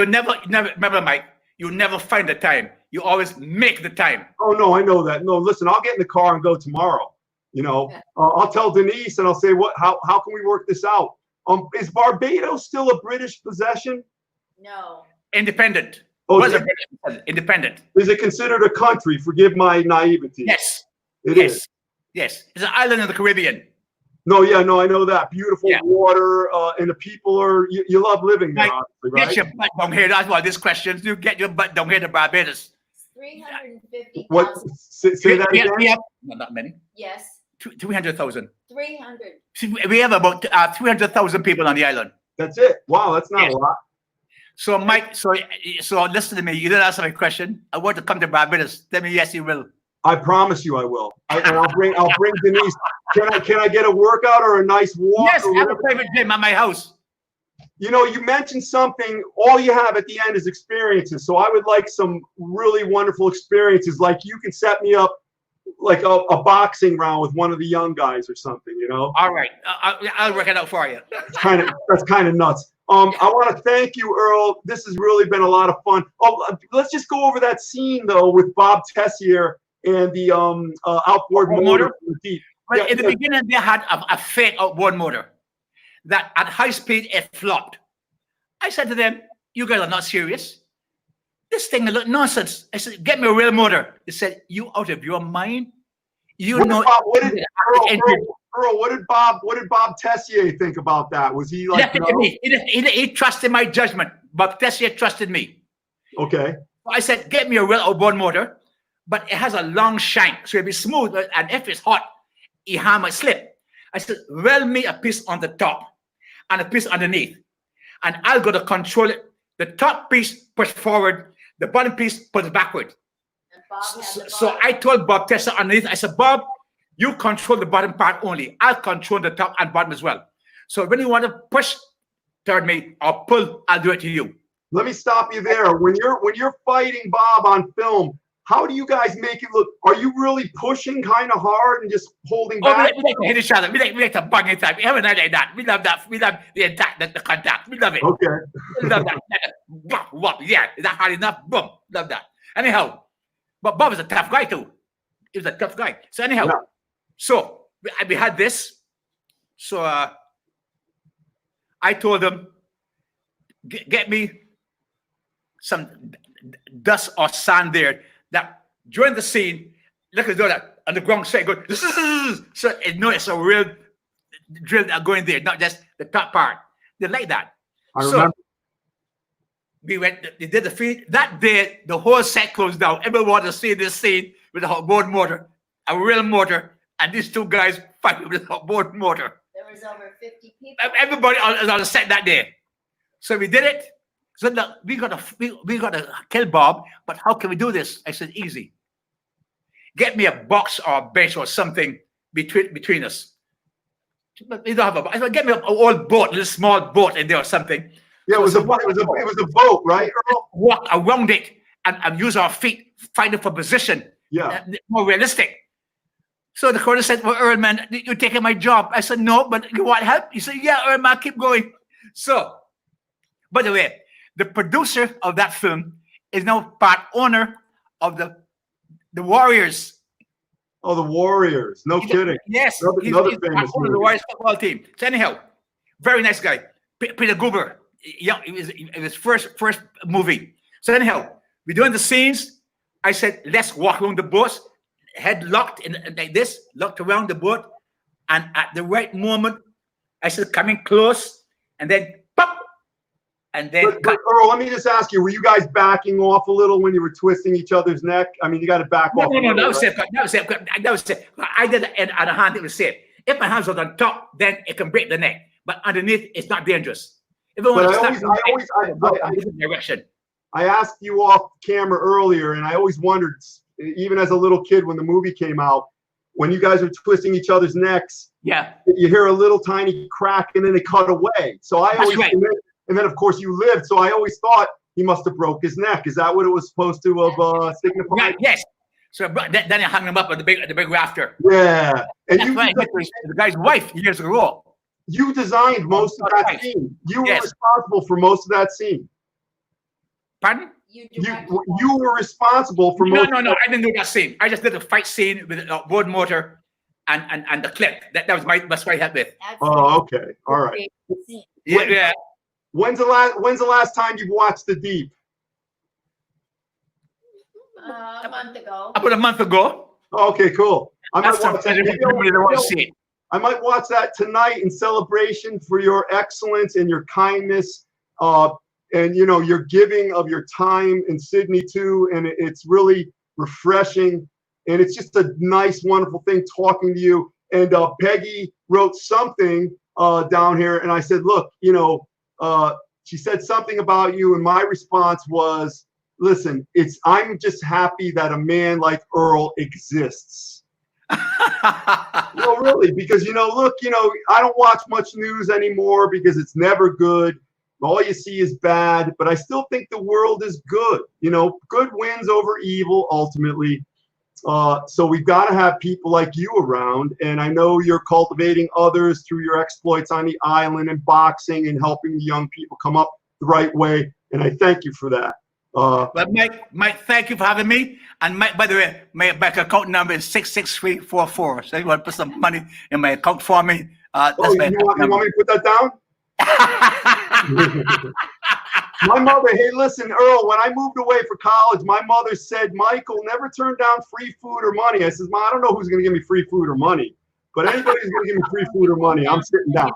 B: never remember, Mike. You never find the time. You always make the time.
A: Oh no, I know that. No, listen, I'll get in the car and go tomorrow. You know, I'll tell Denise and I'll say, how can we work this out? Is Barbados still a British possession?
C: No.
B: Independent.
A: Oh,
B: Was a British independent.
A: Is it considered a country? Forgive my naivety.
B: Yes.
A: It is.
B: Yes. It's an island in the Caribbean.
A: No, yeah, no, I know that. Beautiful water, and the people are, you love living there, obviously, right?
B: Get your butt down here. That's why this question. You get your butt down here to Barbados.
C: 350,000.
A: What? Say that again?
B: We have not many.
C: Yes.
B: 200,000.
C: 300.
B: We have about 300,000 people on the island.
A: That's it. Wow, that's not a lot.
B: So, Mike, so listen to me. You didn't answer my question. I want to come to Barbados. Tell me yes, you will.
A: I promise you I will. I'll bring Denise. Can I get a workout or a nice walk?
B: Yes, I have a private gym at my house.
A: You know, you mentioned something. All you have at the end is experiences. So I would like some really wonderful experiences. Like you can set me up like a boxing round with one of the young guys or something. You know.
B: All right, I'll work it out for you.
A: That's kind of nuts. I want to thank you, Earl. This has really been a lot of fun. Oh, let's just go over that scene though with Bob Tessier and the outboard motor.
B: Well, in the beginning, they had a fake outboard motor that at high speed it flopped. I said to them, "You guys are not serious. This thing look nonsense." I said, "Get me a real motor." They said, "You out of your mind? You know."
A: Earl, what did Bob Tessier think about that? Was he like, no?
B: He trusted my judgment. Bob Tessier trusted me.
A: Okay.
B: I said, "Get me a real outboard motor, but it has a long shank, so it'll be smooth. And if it's hot, your hand might slip." I said, "Weld me a piece on the top and a piece underneath, and I'll go to control it. The top piece push forward, the bottom piece push backward." So I told Bob Tessier underneath, I said, "Bob, you control the bottom part only. I'll control the top and bottom as well. So when you want to push toward me or pull, I'll do it to you."
A: Let me stop you there. When you're fighting Bob on film, how do you guys make it look? Are you really pushing kind of hard and just holding back?
B: We like to hit each other. We like to bang each other. We have a night like that. We love that. We love the attack, the contact. We love it.
A: Okay.
B: We love that. Yeah, is that hard enough? Boom. Love that. Anyhow, but Bob is a tough guy too. He was a tough guy. So anyhow, so we had this. So I told them, get me some dust or sand there. That during the scene, look at that on the ground straight go. So it's a real drill going there, not just the top part. They like that.
A: I remember.
B: We went. They did the feed that day. The whole set closed down. Everyone wanted to see this scene with a outboard motor, a real motor, and these two guys fighting with a outboard motor.
C: There was over 50 people.
B: Everybody on the set that day. So we did it. So look, we gotta kill Bob, but how can we do this? I said, easy. Get me a box or a bench or something between us. But we don't have I said, get me an old boat, a little small boat in there or something.
A: Yeah, it was a boat, right, Earl?
B: Walk around it and use our feet, fighting for position.
A: Yeah.
B: More realistic. So the colonel said, "Well, Earl, man, you're taking my job." I said, "No, but you want help?" He said, "Yeah, Earl, man, keep going." So, by the way, the producer of that film is now part owner of the Warriors.
A: Oh, the Warriors. No kidding.
B: Yes.
A: Another famous
B: part owner of the Warriors football team. So anyhow, very nice guy. Peter Goober. Yeah, it was first movie. So anyhow, we're doing the scenes. I said, let's walk around the boat, head locked in like this, locked around the boat. And at the right moment, I said, coming close, and then pop. And then
A: but Earl, let me just ask you, were you guys backing off a little when you were twisting each other's neck? I mean, you got to back off.
B: No, that was safe. That was safe. I did it on the hand, it was safe. If my hands was on top, then it can break the neck. But underneath, it's not dangerous. If
A: I asked you off camera earlier, and I always wondered, even as a little kid when the movie came out, when you guys were twisting each other's necks, you hear a little tiny crack and then they cut away. So I always, and then of course you lived, so I always thought he must have broke his neck. Is that what it was supposed to have signified?
B: Right, yes. So then I hung him up at the big rafter.
A: Yeah, and
B: that's right. The guy's wife years ago.
A: You designed most of that scene. You were responsible for most of that scene.
B: Pardon?
A: You were responsible for most.
B: No. I didn't do that scene. I just did the fight scene with Ward Motor and the clip. That's what I had with.
A: Oh, okay. All right.
B: Yeah.
A: When's the last time you've watched The Deep?
C: A month ago.
B: About a month ago.
A: Okay, cool. I might watch that tonight in celebration for your excellence and your kindness, and your giving of your time in Sydney too. And it's really refreshing, and it's just a nice, wonderful thing talking to you. And Peggy wrote something down here, and I said, look, she said something about you, and my response was, listen, I'm just happy that a man like Earl exists. No, really, because look, I don't watch much news anymore because it's never good. All you see is bad, but I still think the world is good. Good wins over evil ultimately. So we've got to have people like you around, and I know you're cultivating others through your exploits on the island and boxing and helping young people come up the right way, and I thank you for that.
B: But Mike, thank you for having me. And Mike, by the way, my bank account number is 66344. So you want to put some money in my account for me?
A: You want me to put that down? My mother, hey, listen, Earl, when I moved away for college, my mother said, Michael, never turn down free food or money. I says, Ma, I don't know who's going to give me free food or money, but anybody's going to give me free food or money, I'm sitting down.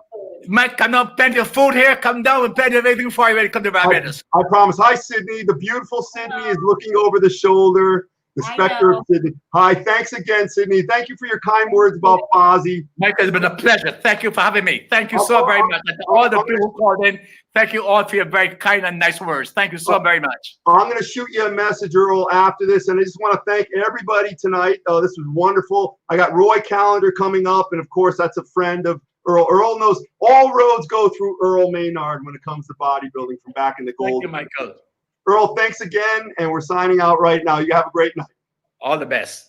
B: Mike, come down, plenty of food here. Come down and plenty of everything for you when you come to Barbados.
A: I promise. Hi, Sydney. The beautiful Sydney is looking over the shoulder. The specter of Sydney. Hi, thanks again, Sydney. Thank you for your kind words about Fozzie.
B: Mike, it's been a pleasure. Thank you for having me. Thank you so very much. And all the people who called in, thank you all for your very kind and nice words. Thank you so very much.
A: I'm going to shoot you a message, Earl, after this, and I just want to thank everybody tonight. This was wonderful. I got Roy Callender coming up, and of course, that's a friend of Earl. Earl knows all roads go through Earl Maynard when it comes to bodybuilding from back in the gold.
B: Thank you, Michael.
A: Earl, thanks again, and we're signing out right now. You have a great night.
B: All the best.